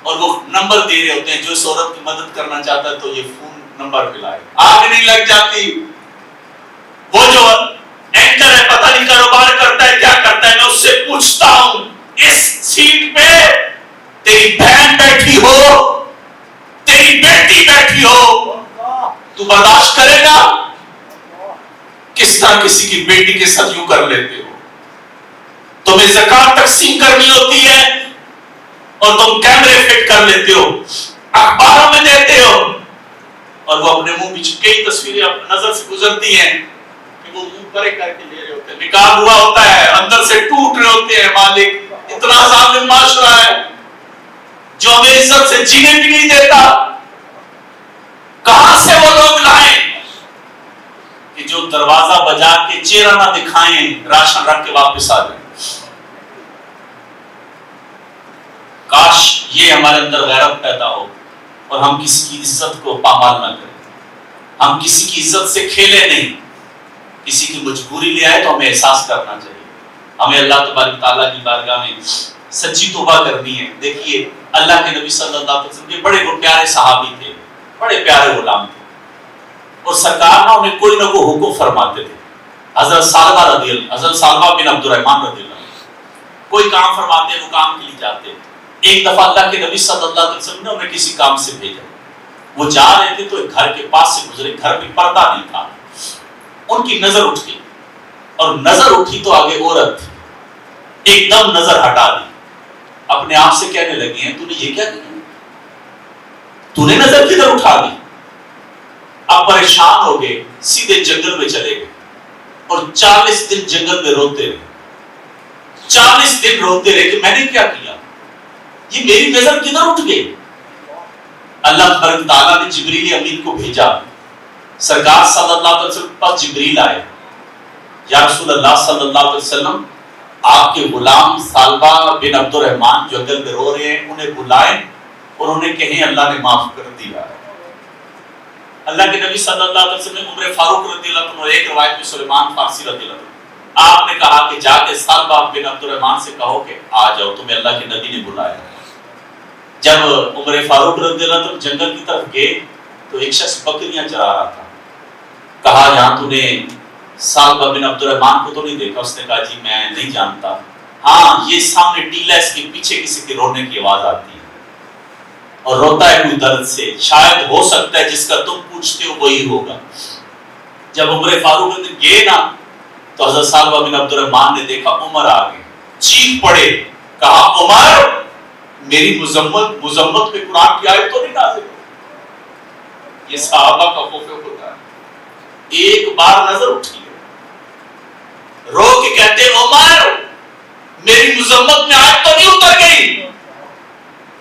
اور وہ نمبر دے رہے ہوتے ہیں, جو اس عورت کی مدد کرنا چاہتا ہے تو یہ فون نمبر ملائے. آگ نہیں لگ جاتی. وہ جو اینکر ہے پتہ نہیں کاروبار کرتا ہے کیا کرتا ہے, میں اس سے پوچھتا ہوں اس سیٹ پہ تیری بہن بیٹھی ہو, تیری بیٹی بیٹھی ہو, تو برداشت کرے گا؟ کس طرح کسی کی بیٹی کے ساتھ یوں کر لیتے ہو. تمہیں زکات تقسیم کرنی ہوتی ہے اور تم کیمرے فٹ کر لیتے ہو, اخباروں میں دیتے ہو, اور وہ اپنے منہ پیچھے کئی تصویریں نظر سے گزرتی ہیں کہ وہ منہ پرے کر کے لے رہے ہوتے ہیں, نکاح ہوا ہوتا ہے, اندر سے ٹوٹ رہے ہوتے ہیں. مالک اتنا ظالم معاشرہ ہے جو ہمیں عزت سے جینے بھی نہیں دیتا. کہاں سے وہ لوگ لائیں کہ جو دروازہ بجا کے چہرہ نہ دکھائیں, راشن رکھ کے واپس آ جائیں. کاش یہ ہمارے اندر غیرت پیدا ہو اور ہم کسی کی عزت کو پامال نہ کریں. ہم کسی کی عزت سے کھیلے نہیں. کسی کی مجبوری لے آئے تو ہمیں احساس کرنا چاہیے. ہمیں اللہ تبارک تعالیٰ کی بارگاہ میں سچی توبہ کرنی ہے. دیکھیے اللہ کے نبی صلی اللہ علیہ وسلم کے بڑے پیارے صحابی تھے, بڑے پیارے غلام تھے, اور سرکار نہ انہیں کوئی نہ کوئی حکم فرماتے تھے. حضرت سالمہ بن عبد الرحمن رضی اللہ عنہ کوئی کام فرماتے, وہ کام کے لیے جاتے. ایک دفعہ اللہ کے نبی صلی اللہ علیہ وسلم نے انہیں کسی کام سے بھیجا، وہ جا رہے تھے تو ایک گھر کے پاس سے گزرے، گھر میں پردہ نہیں تھا، ان کی نظر اٹھ گئی، اور نظر اٹھی تو آگے عورت تھی، ایک دم نظر ہٹا دی، اپنے آپ سے کہنے لگی ہیں تو نے یہ کیا کیا، تو نے نظر کدھر اٹھا دی؟ اب پریشان ہو گئے، سیدھے جنگل میں چلے گئے اور 40 دن جنگل میں روتے رہے، 40 دن روتے رہے کہ میں نے کیا کیا، یہ میری نظر کدھر اٹھ گئی۔ اللہ تبارک تعالیٰ نے جبریل امین کو بھیجا، سرکار صلی اللہ علیہ وسلم پاس جبریل آئے، یا رسول اللہ صلی اللہ علیہ وسلم آپ کے غلام سالبہ بن عبد الرحمن جو جنگل میں رو رہے ہیں انہیں بلائیں اور انہیں کہیں اللہ نے معاف کر دیا۔ اللہ کے نبی صلی اللہ علیہ وسلم نے عمر فاروق رضی اللہ عنہ، ایک روایت میں سلیمان فارسی رضی اللہ عنہ، آپ نے کہا کہ جا کے سالبہ بن عبد الرحمن سے کہو کہ آ جاؤ، تمہیں اللہ کے نبی نے بلایا۔ جب عمر فاروق رضی اللہ عنہ جنگل کی طرف گئے تو ایک شخص بکریاں چرا رہا تھا، کہا یہاں تو نے سالبہ بن عبد الرحمن کو تو نہیں دیکھا؟ اس نے کہا جی میں نہیں جانتا، ہاں یہ سامنے ٹیلا اس کے پیچھے کسی کے رونے کی آواز آتی ہے اور روتا ہے کوئی درد سے، شاید ہو سکتا ہے جس کا تم پوچھتے ہو وہی ہوگا۔ جب عمر فاروق نے گئے نا تو حضرت سالبہ بن عبد الرحمن نے دیکھا عمر آ گئے، چیخ پڑے، کہا عمر میری مذمت میں قرآن کی آیت تو نہیں نازل ہوئی؟ یہ صحابہ کا خوف ہوتا ہے، ایک بار نظر اٹھی ہے، رو کے کہتے عمر میری مذمت میں آیت تو نہیں اتر گئی؟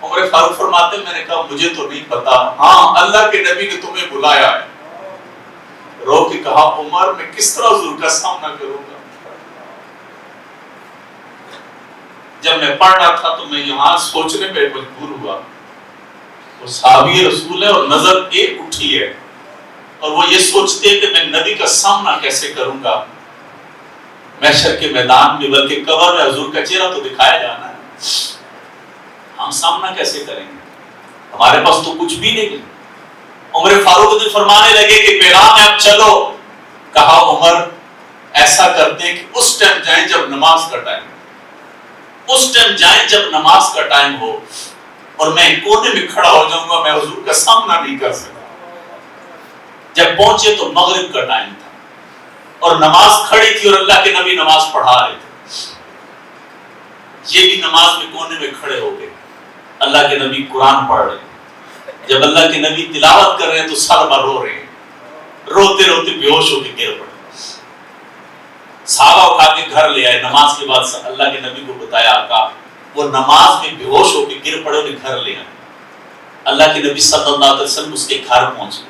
عمر فاروق فرماتے میں نے کہا مجھے تو نہیں پتا، ہاں اللہ کے نبی نے تمہیں بلایا ہے۔ رو کے کہا عمر میں کس طرح حضور کا سامنا کروں گا؟ جب میں پڑھ رہا تھا تو میں یہاں سوچنے پہ مجبور ہوا، وہ صحابی رسول ہے اور نظر ایک اٹھی ہے اور وہ یہ سوچتے ہیں کہ میں نبی کا سامنا کیسے کروں گا محشر کے میدان میں، بلکہ قبر میں حضور کا چہرہ تو دکھایا جانا ہے، ہم سامنا کیسے کریں گے، ہمارے پاس تو کچھ بھی نہیں۔ عمر فاروق نے فرمانے لگے کہ پیغام ہے اب چلو، کہا عمر ایسا کرتے ہیں کہ اس ٹائم جائیں جب نماز کا ٹائم، اس ٹائم جائیں جب نماز کا ٹائم ہو، اور میں کونے میں کھڑا ہو جاؤں گا، میں حضور کا سامنا نہیں کر سکتا۔ جب پہنچے تو مغرب کا ٹائم تھا اور نماز کھڑی تھی اور اللہ کے نبی نماز پڑھا رہے تھے، یہ بھی نماز میں کونے میں کھڑے ہو گئے، اللہ کے نبی قرآن پڑھ رہے ہیں، جب اللہ کے نبی تلاوت کر رہے ہیں تو سالبہ رو رہے ہیں، روتے روتے بے ہوش ہو کے گر پڑے، صحابہ اٹھا کے گھر لے آئے، نماز کے بعد اللہ کے نبی کو بتایا، آقا وہ نماز میں بے ہوش ہو کے گر پڑے، انہیں گھر لے آئے۔ اللہ کے نبی صلی اللہ علیہ وسلم اس کے گھر پہنچے،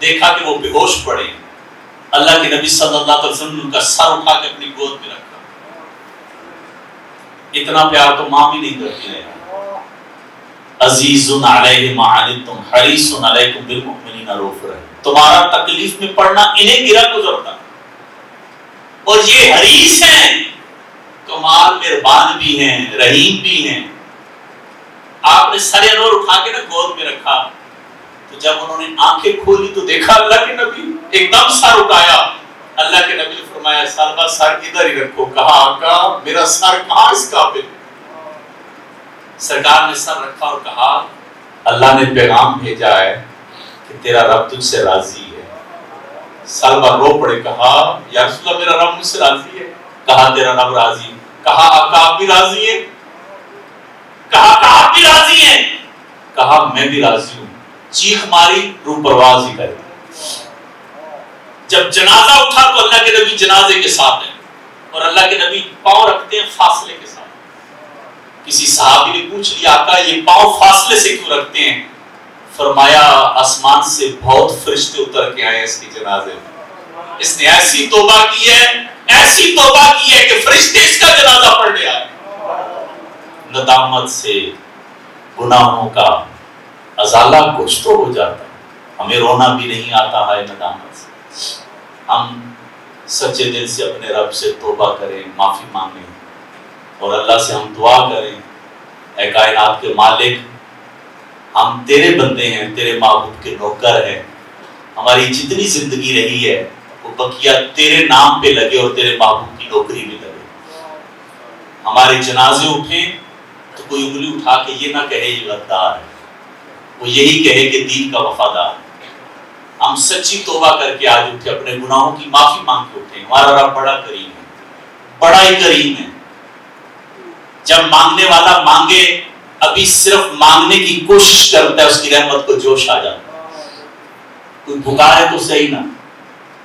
دیکھا کہ وہ بے ہوش پڑے، اللہ کے نبی صلی اللہ علیہ وسلم نے ان کا سر اٹھا کے اپنی گود میں رکھا۔ اتنا پیار تو ماں بھی نہیں کرتی ہے۔ عزیز علیہ ما عنتم حریص علیکم بالمؤمنین رؤوف رحیم، تمہارا تکلیف میں پڑنا انہیں گرا گزرتا اور یہ حریص ہیں، کمال مہربان بھی ہیں، رحیم بھی ہیں۔ آپ نے سر انور اٹھا کے نا گود میں رکھا، تو جب انہوں نے آنکھیں کھولی تو دیکھا اللہ کے نبی، ایک دم سر اٹھایا، اللہ کے نبی نے فرمایا سالبہ سر ادھر ہی رکھو، کہا آقا میرا سر کہاں اس قابل؟ سرکار نے سر رکھا اور کہا اللہ نے پیغام بھیجا ہے کہ تیرا رب تجھ سے راضی ہے۔ سالبہ رو پڑے، کہا یا رسول اللہ میرا رب مجھ سے راضی ہے؟ کہا تیرا رب راضی، کہا آقا آپ بھی راضی ہیں؟ کہا آپ بھی راضی ہیں؟ کہا میں بھی راضی ہوں۔ چیخ ماری، روح پرواز ہی کرے۔ جب جنازہ اٹھا تو اللہ کے نبی جنازے کے ساتھ ہیں اور اللہ کے نبی پاؤں رکھتے ہیں فاصلے کے ساتھ۔ کسی صحابی نے پوچھ لیا آقا یہ پاؤں فاصلے سے کیوں رکھتے ہیں؟ فرمایا آسمان سے بہت فرشتے اتر کے آئے اس کی جنازے میں، اس نے ایسی توبہ کی ہے، ایسی توبہ کی ہے کہ فرشتے اس کا جنازہ پڑھنے آئے۔ ندامت سے گناہوں کا ازالہ کچھ تو ہو جاتا ہے، ہمیں رونا بھی نہیں آتا ہے ندامت سے۔ ہم سچے دل سے اپنے رب سے توبہ کریں، معافی مانگیں اور اللہ سے ہم دعا کریں، اے کائنات کے مالک ہم تیرے بندے ہیں، تیرے معبود کے نوکر ہیں، ہماری جتنی زندگی رہی ہے وہ بقیہ تیرے نام پہ لگے اور تیرے معبود کی نوکری میں لگے۔ ہمارے جنازے اٹھیں، تو کوئی انگلی اٹھا کے یہ نہ کہے یہ غدار ہے، وہ یہی کہے کہ دین کا وفادار ہے۔ ہم سچی توبہ کر کے آج اٹھے، اپنے گناہوں کی معافی مانگ کے اٹھے۔ ہمارا رب بڑا کریم ہے، بڑا ہی کریم ہے۔ جب مانگنے والا مانگے، ابھی صرف مانگنے کی کوشش کرتا ہے، اس کی رحمت کو جوش آ جاتا ہے۔ کوئی پکارے تو صحیح نا۔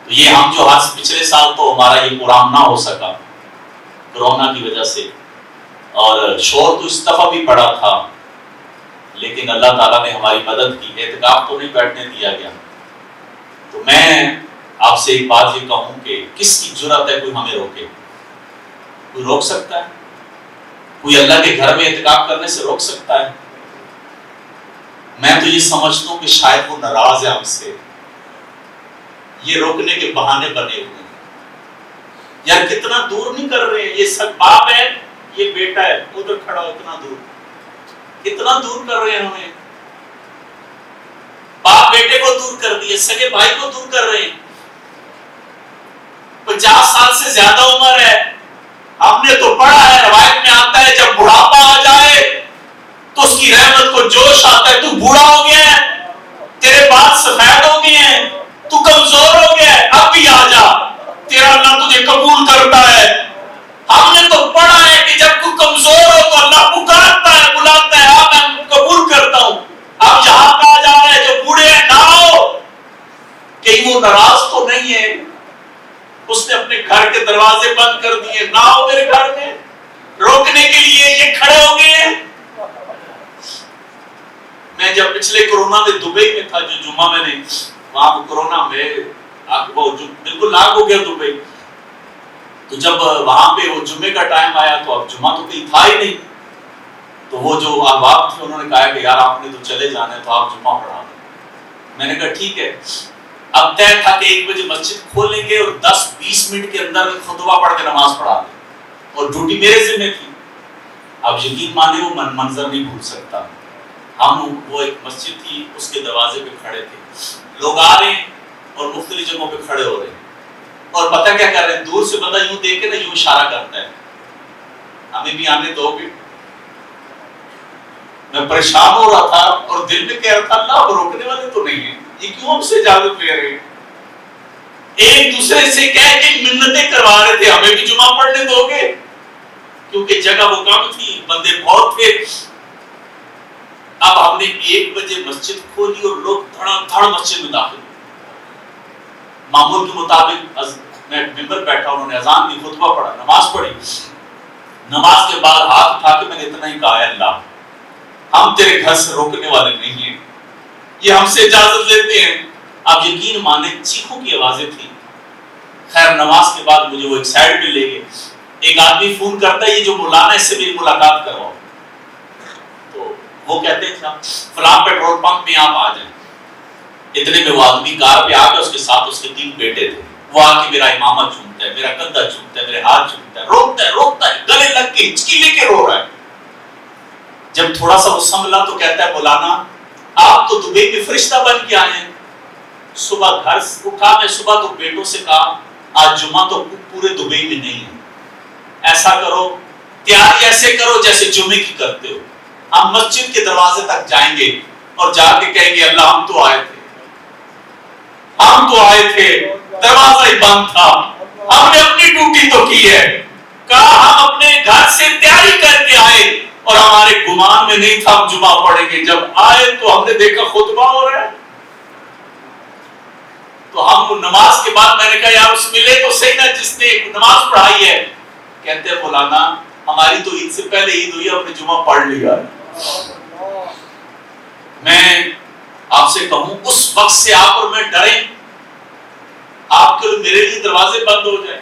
تو یہ ہم جو آج پچھلے سال تو ہمارا یہ پروگرام نہ ہو سکا کورونا کی وجہ سے، اور شور تو اس دفعہ بھی پڑا تھا، لیکن اللہ تعالیٰ نے ہماری مدد کی، اعتکاف تو نہیں بیٹھنے دیا گیا۔ تو میں آپ سے ایک بات یہ کہوں کہ کس کی جرأت ہے کوئی ہمیں روکے؟ کوئی روک سکتا ہے؟ کوئی اللہ کے گھر میں اعتکاف کرنے سے روک سکتا ہے؟ میں تو یہ سمجھتا ہوں کہ شاید وہ ناراض ہے ہم سے، یہ روکنے کے بہانے بنے ہوئے ہیں۔ یار کتنا دور نہیں کر رہے ہیں، یہ سب باپ ہے، یہ بیٹا ہے ادھر کھڑا ہو، اتنا دور کر رہے ہیں ہمیں۔ باپ بیٹے کو دور کر دیے، سگے بھائی کو دور کر رہے ہیں۔ 50 سال سے زیادہ عمر ہے، ہم نے تو پڑھا ہے، روایت میں آتا ہے جب بڑھاپا آ جائے تو اس کی رحمت کو جوش آتا ہے۔ تو بوڑھا ہو گیا ہے، تیرے بال سفید ہو گئے ہیں، تو کمزور ہو گیا ہے، اب بھی آ جا، تیرا اللہ تجھے قبول کرتا ہے۔ ہم نے تو پڑھا ہے کہ جب تو کمزور ہو تو اللہ پکارتا ہے، بلاتا ہے، ہاں میں قبول کرتا ہوں۔ اب جہاں کہا جا رہا ہے جو بوڑھے ہیں نہ آؤ، کہیں وہ ناراض تو نہیں ہے؟ اس نے اپنے گھر کے دروازے بند کر دیے، نہ آؤ میرے گھر میں، روکنے کے لیے یہ کھڑے ہو گئے ہیں۔ میں جب پچھلے کورونا میں دبئی میں تھا، جو جمعہ میں نے وہاں پہ کورونا میں بالکل لاگ ہو گیا دبئی، تو جب وہاں پہ وہ جمعے کا ٹائم آیا تو اب جمعہ تو کہیں تھا ہی نہیں، تو وہ جو احباب تھے انہوں نے کہا کہ یار آپ نے تو چلے جانا ہے تو آپ جمعہ پڑھا دیں۔ میں نے کہا ٹھیک ہے۔ اب طے تھا کہ 1 بجے مسجد کھولیں گے اور 10-20 منٹ کے اندر خطبہ پڑھ کے نماز پڑھا دیں، اور ڈیوٹی میرے ذمہ تھی۔ اب یقین مانے وہ منظر نہیں بھول سکتا۔ ہم وہ ایک مسجد تھی، اس کے دروازے پہ کھڑے تھے، لوگ آ رہے ہیں اور مختلف جگہوں پہ کھڑے ہو رہے ہیں، اور پتہ کیا کر رہے ہیں، دور سے بندہ یوں دیکھ کے نا یوں اشارہ کرتا ہے، ہمیں بھی آنے دو گے۔ میں پریشان ہو رہا تھا اور دل میں کہہ رہا تھا اللہ اب روکنے والے تو نہیں ہیں، یہ کیوں ہم سے اجازت لے رہے ہیں؟ ایک دوسرے سے کہہ کے منتیں کروا رہے تھے، ہمیں بھی جمعہ پڑھنے دو گے، کیونکہ جگہ وہ کم تھی، بندے بہت تھے۔ اب ہم نے 1 بجے مسجد کھولی اور لوگ دھڑا دھڑ مسجد میں داخل ہوئے۔ معمول کے مطابق میں ممبر بیٹھا، انہوں نے اذان دی، خطبہ پڑھا، نماز پڑھی۔ نماز کے بعد ہاتھ اٹھا کے میں نے اتنا ہی کہا ہے اللہ ہم تیرے گھر سے روکنے والے نہیں ہیں، یہ ہم سے اجازت لیتے ہیں۔ اب یقین مانے چیخوں کی آوازیں تھی۔ خیر نماز کے بعد مجھے وہ ایک سائڈ پہ لے گئے، ایک آدمی فون کرتا ہے یہ جو مولانا اس سے میری ملاقات کرواؤ، تو وہ کہتے ہیں فلاں پیٹرول پمپ میں آپ آ جائیں۔ اتنے میں وہ آدمی کار پہ آ گیا، اس کے ساتھ اس کے 3 بیٹے تھے، وہ آ کے میرا امامہ چومتا ہے، میرا کندھا چومتا ہے، میرے ہاتھ چومتا ہے، روکتا ہے، گلے لگ کے ہچکی لے کے رو رہا ہے۔ جب تھوڑا سا وہ سنبھلا تو کہتا ہے مولانا آپ تو دبئی میں فرشتہ بن کے آئے ہیں، صبح گھر اٹھا، میں صبح تو بیٹوں سے کہا آج جمعہ تو پورے دبئی میں نہیں ہے، ایسا کرو تیاری ایسے کرو جیسے جمعے کی کرتے ہو، ہم مسجد کے دروازے تک جائیں گے اور جا کے کہیں گے اللہ ہم تو آئے تھے، دروازہ ہی بند تھا، ہم نے اپنی ڈیوٹی تو کی ہے، کہا ہم اپنے گھر سے تیاری کر کے آئے اور ہمارے گمان میں نہیں تھا ہم جمعہ پڑھیں گے، جب آئے تو ہم نے دیکھا خطبہ ہو رہا ہے۔ تو ہم نماز کے بعد میں نے کہا یار اس ملے تو صحیح نا جس نے نماز پڑھائی ہے، کہتے ہیں مولانا ہماری تو عید سے پہلے عید ہوئی، ہم نے جمعہ پڑھ لیا۔ میں آپ سے کہوں اس وقت سے آپ اور میں ڈریں، آپ کے میرے لیے دروازے بند ہو جائیں۔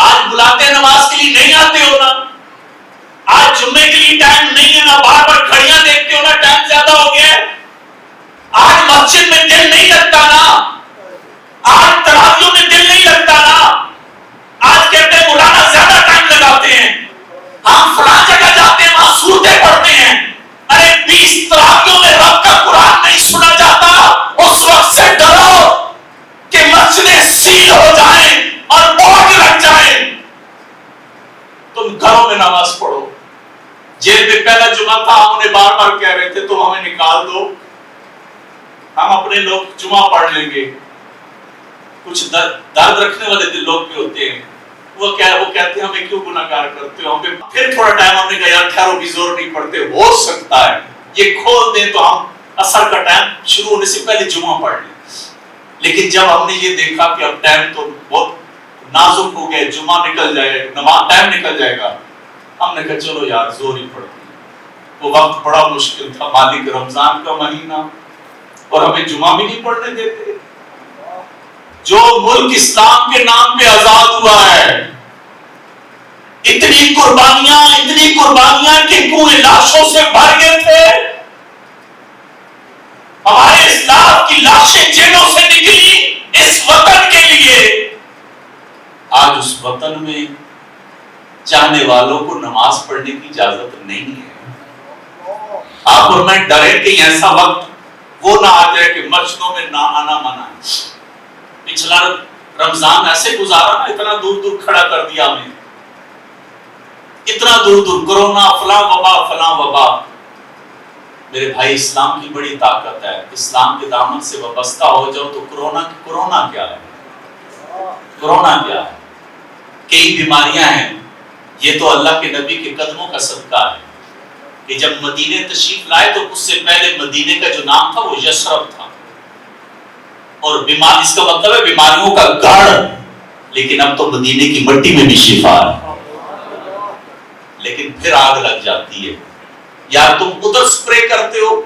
آج بلاتے ہیں نماز کے لیے نہیں آتے ہو نا، آج جمعے کے لیے ٹائم نہیں ہے نا، بار بار گھڑیاں دیکھتے ہو نا، ٹائم زیادہ ہو گیا ہے، آج مسجد میں دل نہیں لگتا نا، آج تراویحوں میں دل نہیں لگتا نا، آج کہتے ہیں مولانا زیادہ ٹائم لگاتے ہیں، ہم فلاں جگہ جاتے ہیں وہاں سورتیں پڑھتے ہیں، ارے 20 تراویحوں میں رب کا قرآن نہیں سنا جاتا، اس وقت سے ڈرو کہ مسجدیں سیل ہو جائیں اور بورڈ لگ جائیں، تم گھروں میں جیل میں پہلا جمعہ تھا، ہم انہیں بار بار کہہ رہے تھے تم ہمیں نکال دو، ہم اپنے لوگ جمعہ پڑھ لیں گے. کچھ درد رکھنے والے لوگ بھی ہوتے ہیں، وہ کہتے ہیں ہمیں کیوں گناہگار کرتے ہو. پھر تھوڑا ٹائم ہم نے کہا یار ٹھہرو بھی، زور نہیں پڑتے، ہو سکتا ہے یہ کھول دیں تو ہم اثر کا ٹائم شروع ہونے سے پہلے جمعہ پڑھ لیں. لیکن جب ہم نے یہ دیکھا کہ اب ٹائم تو بہت نازک ہو گئے، جمعہ نکل جائے، نماز ٹائم نکل جائے گا، ہم نے کہا چلو یار زور ہی پڑتی. وہ وقت بڑا مشکل تھا، مالک رمضان کا مہینہ، اور ہمیں جمعہ بھی نہیں پڑھنے دیتے. جو ملک اسلام کے نام پہ آزاد ہوا ہے، اتنی قربانیاں کہ کنویں لاشوں سے بھر گئے تھے. ہمارے اسلاف کی لاشیں جیلوں سے نکلی اس وطن کے لیے. آج اس وطن میں چاہنے والوں کو نماز پڑھنے کی اجازت نہیں ہے. آپ اور میں ڈرے کہ ایسا وقت وہ نہ آ جائے کہ مسجدوں میں نہ آنا منع ہے. پچھلا رمضان ایسے گزارا نا، اتنا دور دور کھڑا کر دیا ہمیں، اتنا دور دور، کرونا، فلاں وبا. میرے بھائی اسلام کی بڑی طاقت ہے. اسلام کے دامن سے وابستہ ہو جاؤ تو کرونا کیا ہے؟ کرونا کیا ہے؟ کئی بیماریاں ہیں، یہ تو اللہ کے نبی کے قدموں کا صدقہ ہے کہ جب مدینے تشریف لائے تو اس سے پہلے مدینے کا جو نام تھا وہ یثرب تھا، اور بیمار اس کا مطلب ہے بیماریوں کا گڑھ. لیکن اب تو مدینے کی مٹی میں بھی شفا ہے. لیکن پھر آگ لگ جاتی ہے. یار تم ادھر سپرے کرتے ہو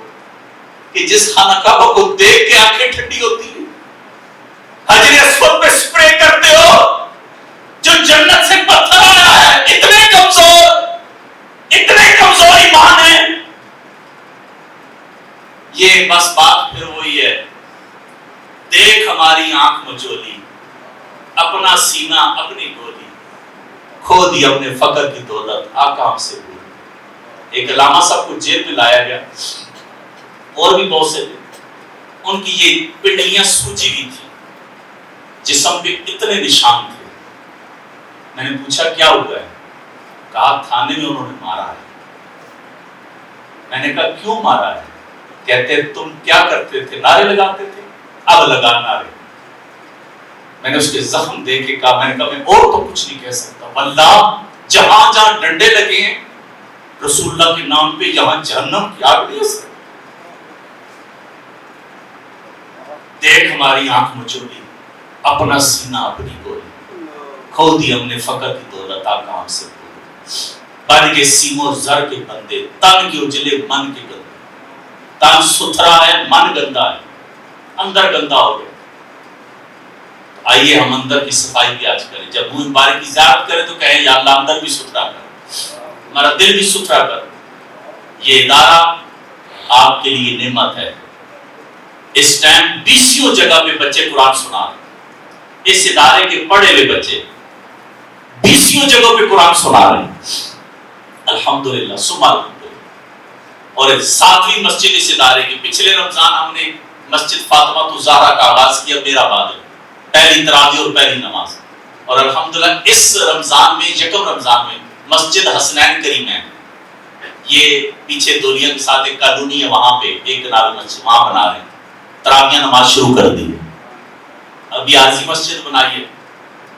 کہ جس خانہ کعبہ کو دیکھ کے آنکھیں ٹھنڈی ہوتی ہیں، حجر اسود پہ سپرے کرتے ہو جو جنت سے پتھر آیا ہے. اتنے کمزور ایمان ہے. یہ بس بات پھر وہی ہے، دیکھ ہماری آنکھ مچولی، اپنا سینہ اپنی گولی، کھو دی اپنے فقر کی دولت، آقا ہم سے بھول. ایک علامہ صاحب کو جیل میں لایا گیا، اور بھی بہت سے تھے، ان کی یہ پنڈلیاں سوجی ہوئی تھی، جسم پہ اتنے نشان تھے. میں نے پوچھا کیا ہوا ہے؟ کہا تھانے میں انہوں نے مارا ہے. میں نے کہا کیوں مارا ہے؟ کہتے تم کیا کرتے تھے؟ نعرے لگاتے تھے. اب لگا نعرے. میں نے اس کے زخم دیکھ کے کہا، میں نے کہا میں اور تو کچھ نہیں کہہ سکتا، واللہ جہاں جہاں ڈنڈے لگے ہیں رسول اللہ کے نام پہ، یہاں جہنم کی آگ نہیں ہو سکتی. دیکھ ہماری آنکھ مچولی، اپنا سینہ اپنی گولی، کھو دی ہم نے فقر کی دولت، آقا ہم سے بھول. بن کے سیموں زر کے بندے، تن کے اجلے من کے گندے. تن ستھرا ہے، من گندا ہے، اندر گندا ہو گیا. آئیے ہم اندر کی صفائی بھی آج کریں. جب منہ مبارک کی زیارت کریں تو کہیں یا اللہ اندر بھی ستھرا کر، ہمارا دل بھی ستھرا کر. یہ ادارہ آپ کے لیے نعمت ہے. اس ٹائم 20 جگہ پہ بچے قرآن سنا رہے ہیں. اس ادارے کے پڑھے ہوئے بچے 20 جگہوں پہ قرآن سنا رہے ہیں. الحمدللہ ثم الحمدللہ. اور 7ویں مسجد اس ادارے کی. پچھلے رمضان ہم نے مسجد فاطمہ الزہرا کا آغاز کیا، میرا بعد پہلی تراویح اور پہلی نماز. اور الحمدللہ اس رمضان میں، یکم رمضان میں، مسجد حسنین کریمین، یہ پیچھے دولیا کے ساتھ ایک کالونی ہے، وہاں پہ ایک کنال مسجد وہاں بنا رہے ہیں. تراویح نماز شروع کر دی. ابھی عارضی مسجد بنائی ہے،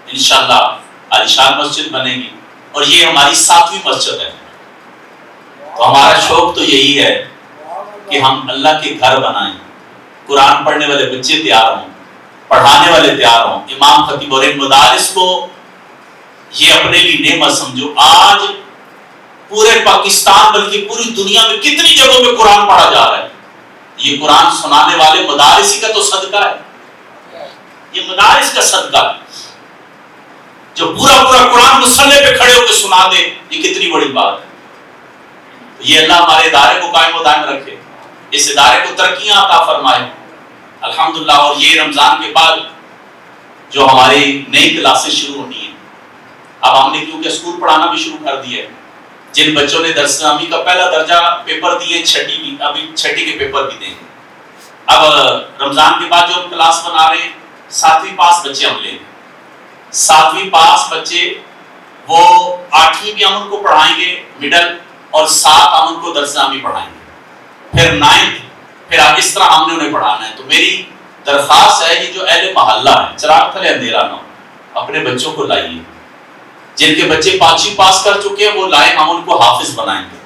انشاءاللہ عالیشان مسجد بنے گی. اور یہ ہماری 7ویں مسجد ہے. تو ہمارا شوق تو یہی ہے کہ ہم اللہ کے گھر بنائیں، قرآن پڑھنے والے بچے تیار ہوں، پڑھانے والے تیار ہوں، امام خطیب. اور ان مدارس کو یہ اپنے لیے نعمت سمجھو. آج پورے پاکستان بلکہ پوری دنیا میں کتنی جگہوں پہ قرآن پڑھا جا رہا ہے. یہ قرآن سنانے والے مدارس کا تو صدقہ ہے، یہ مدارس کا صدقہ ہے. جو پورا قرآن مصلے پہ کھڑے ہو کے سنا دے، یہ کتنی بڑی بات ہے. یہ اللہ ہمارے ادارے کو قائم و دائم رکھے، اس ادارے کو ترقیاں عطا فرمائے الحمدللہ. اور یہ رمضان کے بعد جو ہماری نئی کلاسیں شروع ہونی ہیں، اب ہم نے کیونکہ اسکول پڑھانا بھی شروع کر دیا ہے. جن بچوں نے درس نامی کا پہلا درجہ پیپر دیے، ابھی چھٹی کے پیپر بھی دیں. اب رمضان کے بعد جو ہم کلاس بنا رہے ہیں، 7ویں پاس بچے ہم لیں گے. 7ویں پاس بچے وہ 8ویں بھی ہم ان کو پڑھائیں گے، مڈل، اور 7 ہم ان کو درس نامی پڑھائیں گے، پھر 9 پھر آپ اس طرح ہم نے انہیں پڑھانا ہے۔ تو میری درخواست ہے کہ جو اہل محلہ ہے، چراغ تلے اندھیرا نہ ہو، اپنے بچوں کو لائیے، جن کے بچے 5ویں پاس کر چکے ہیں وہ لائیں، ہم ان کو حافظ بنائیں گے،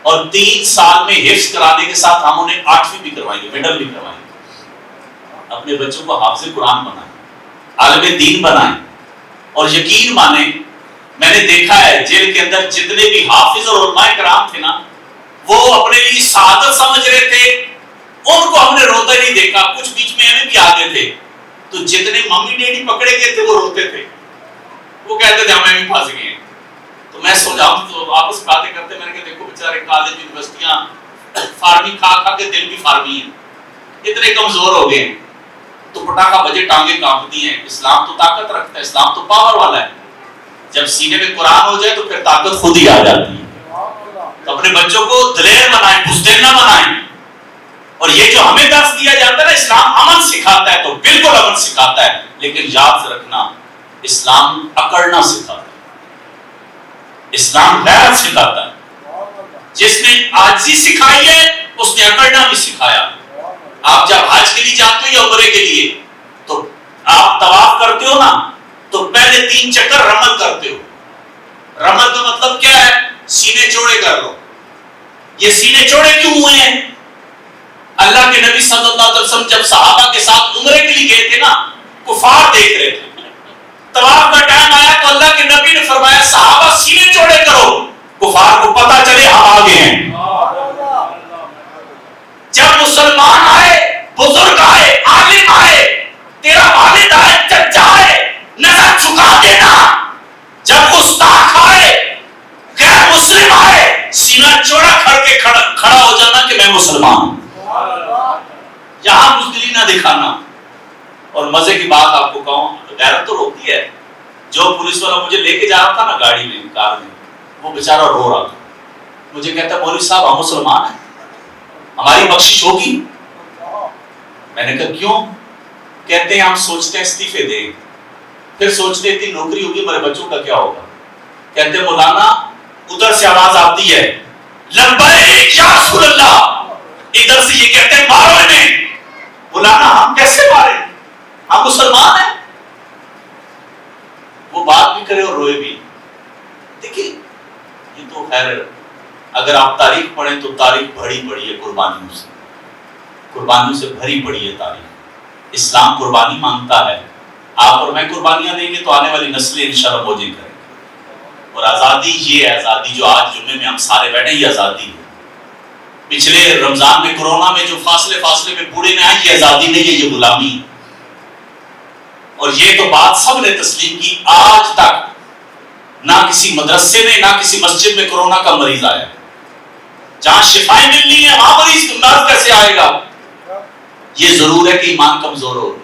اور 3 سال میں حفظ کرانے کے ساتھ ہم انہیں 8ویں بھی کروائیں گے، مڈل بھی کروائیں گے۔ اپنے بچوں کو حافظ قرآن بنائیں، عالم دین بنائیں، اور یقین مانیں میں نے دیکھا ہے جیل کے اندر جتنے بھی حافظ اور علماء کرام تھے نا، وہ اپنے لیے سعادت سمجھ رہے تھے، ان کو ہم نے روتے نہیں دیکھا، کچھ بیچ میں ہمیں بھی آگے تھے، تو جتنے ممی ڈیڈی پکڑے گئے تھے وہ روتے تھے، وہ کہتے تھے ہمیں بھی پھنس گئے ہیں۔ تو میں سوچا تو آپس میں باتیں کرتے، میں نے کہا دیکھو بیچارے کالج یونیورسٹیاں فارمی کھا کھا کے دل بھی فارمی ہیں، اتنے کمزور ہو گئے ہیں، تو پٹاخہ بجے ٹانگیں کانپتی ہیں۔ اسلام تو طاقت رکھتا ہے، اسلام تو پاور والا ہے، جب سینے میں قرآن ہو جائے تو پھر طاقت خود ہی آ جاتی ہے۔ تو اپنے بچوں کو دلیر بنائیں، بزدل نہ بنائیں، اور یہ جو ہمیں درس دیا جاتا ہے نا، اسلام امن سکھاتا ہے تو بالکل امن سکھاتا ہے، لیکن یاد رکھنا اسلام اکڑنا سکھاتا ہے، اسلام غیرت سکھاتا ہے۔ جس نے عاجزی سکھائی ہے اس نے اکڑنا بھی سکھایا۔ آپ جب حج کے لیے جاتے ہو یا عمرے کے لیے تو آپ طواف کرتے ہو نا، تو پہلے 3 چکر رمل کرتے ہو۔ رمل کا مطلب کیا ہے؟ سینے چوڑے کر لو۔ یہ سینے چوڑے کیوں ہوئے ہیں؟ اللہ کے نبی صلی اللہ علیہ وسلم جب صحابہ کے ساتھ عمرے کے لیے گئے تھے نا، کفار دیکھ رہے تھے، طواف کا ٹائم آیا تو اللہ کے نبی نے فرمایا صحابہ سینے چوڑے کرو، کفار کو پتا چلے ہم آگے ہیں۔ جب مسلمان آئے، بزرگ آئے، عالم آئے، تیرا والد آئے، چچا آئے، نظر جھکا دینا۔ جب استاد آئے، غیر مسلم آئے، سینہ چوڑا کر کے کھڑا ہو جانا کہ میں مسلمان ہوں۔ یہاں بزدلی نہ دکھانا۔ اور مزے کی بات آپ کو کہوں، غیرت تو روکتی ہے، جو پولیس والا مجھے لے کے جا رہا تھا نا گاڑی میں، کار میں، وہ بیچارہ رو رہا تھا، مجھے کہتا مولوی صاحب ہم مسلمان ہیں، ہماری بخشش ہوگی؟ میں نے کہا کیوں؟ کہتے ہیں ہم سوچتے ہیں استعفے دیں، پھر سوچتے اتنی نوکری ہوگی ہمارے بچوں کا کیا ہوگا؟ کہتے ہیں مولانا ادھر سے آواز آتی ہے لبیک یا رسول اللہ، ادھر سے یہ کہتے ہیں مارو انہیں۔ مولانا ہم کیسے مارے؟ ہم مسلمان ہیں۔ وہ بات بھی کرے اور روئے بھی۔ دیکھیے یہ تو خیر، اگر آپ تاریخ پڑھیں تو تاریخ بھری پڑی ہے قربانیوں سے بھری پڑی ہے تاریخ۔ اسلام قربانی مانگتا ہے، آپ اور میں قربانیاں دیں گے تو آنے والی نسلیں انشاءاللہ موجیں کریں گے۔ اور آزادی یہ ہے، آزادی جو آج جمعے میں ہم سارے بیٹھے ہیں، یہ آزادی ہے۔ پچھلے رمضان میں کورونا میں جو فاصلے میں بوڑھے میں آئی، یہ آزادی نہیں ہے، یہ غلامی ہے۔ اور یہ تو بات سب نے تسلیم کی، آج تک نہ کسی مدرسے میں نہ کسی مسجد میں کورونا کا مریض آیا۔ جہاں شفائیں ملنی ہے وہاں مرض کیسے آئے گا؟ یہ ضرور ہے کہ ایمان کمزور ہو گئے،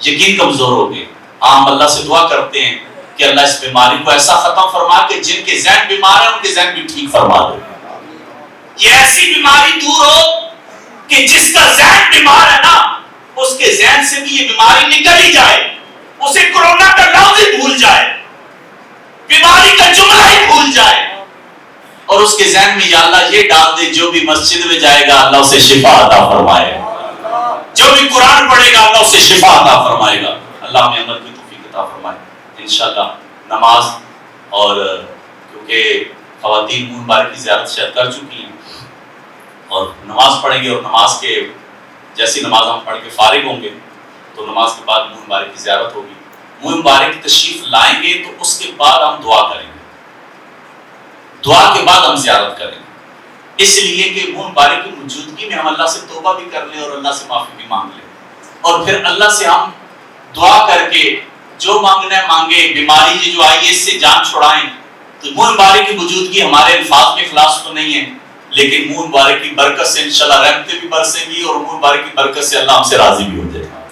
یقین کمزور ہو گئے۔ ہم اللہ سے دعا کرتے ہیں کہ اللہ اس بیماری کو ایسا ختم فرما کہ جن کے ذہن بیمار ہیں ان کے ذہن بھی ٹھیک فرما دے۔ یہ ایسی بیماری دور ہو کہ جس کا ذہن بیمار ہے نا، اس کے ذہن سے بھی یہ بیماری نکل ہی جائے، اسے کورونا کا لفظ ہی بھول جائے، بیماری کا جملہ ہی بھول جائے، اور اس کے ذہن میں یا اللہ یہ ڈال دے جو بھی مسجد میں جائے گا اللہ اسے شفا عطا فرمائے، جو بھی قرآن پڑھے گا اللہ اسے شفا عطا فرمائے گا۔ اللہ ہمیں عمل کی توفیق عطا فرمائے۔ انشاءاللہ نماز، اور کیونکہ خواتین منہ مبارک کی زیارت شاید کر چکی ہیں، اور نماز پڑھیں گے، اور نماز کے جیسی نماز ہم پڑھ کے فارغ ہوں گے تو نماز کے بعد منہ مبارک کی زیارت ہوگی۔ منہ مبارک تشریف لائیں گے تو اس کے بعد ہم دعا کریں گے، دعا کے بعد ہم زیارت کریں گے، اس لیے کہ منہ مبارک کی موجودگی میں ہم اللہ سے توبہ بھی کر لیں اور اللہ سے معافی بھی مانگ لیں، اور پھر اللہ سے ہم دعا کر کے جو مانگنا ہے مانگے، بیماری جو آئی ہے اس سے جان چھڑائیں۔ تو منہ مبارک کی موجودگی ہمارے الفاظ میں اخلاص تو نہیں ہے، لیکن منہ مبارک کی برکت سے انشاءاللہ رحمتیں بھی برسیں گی، اور منہ مبارک کی برکت سے اللہ ہم سے راضی بھی ہو جائے گا۔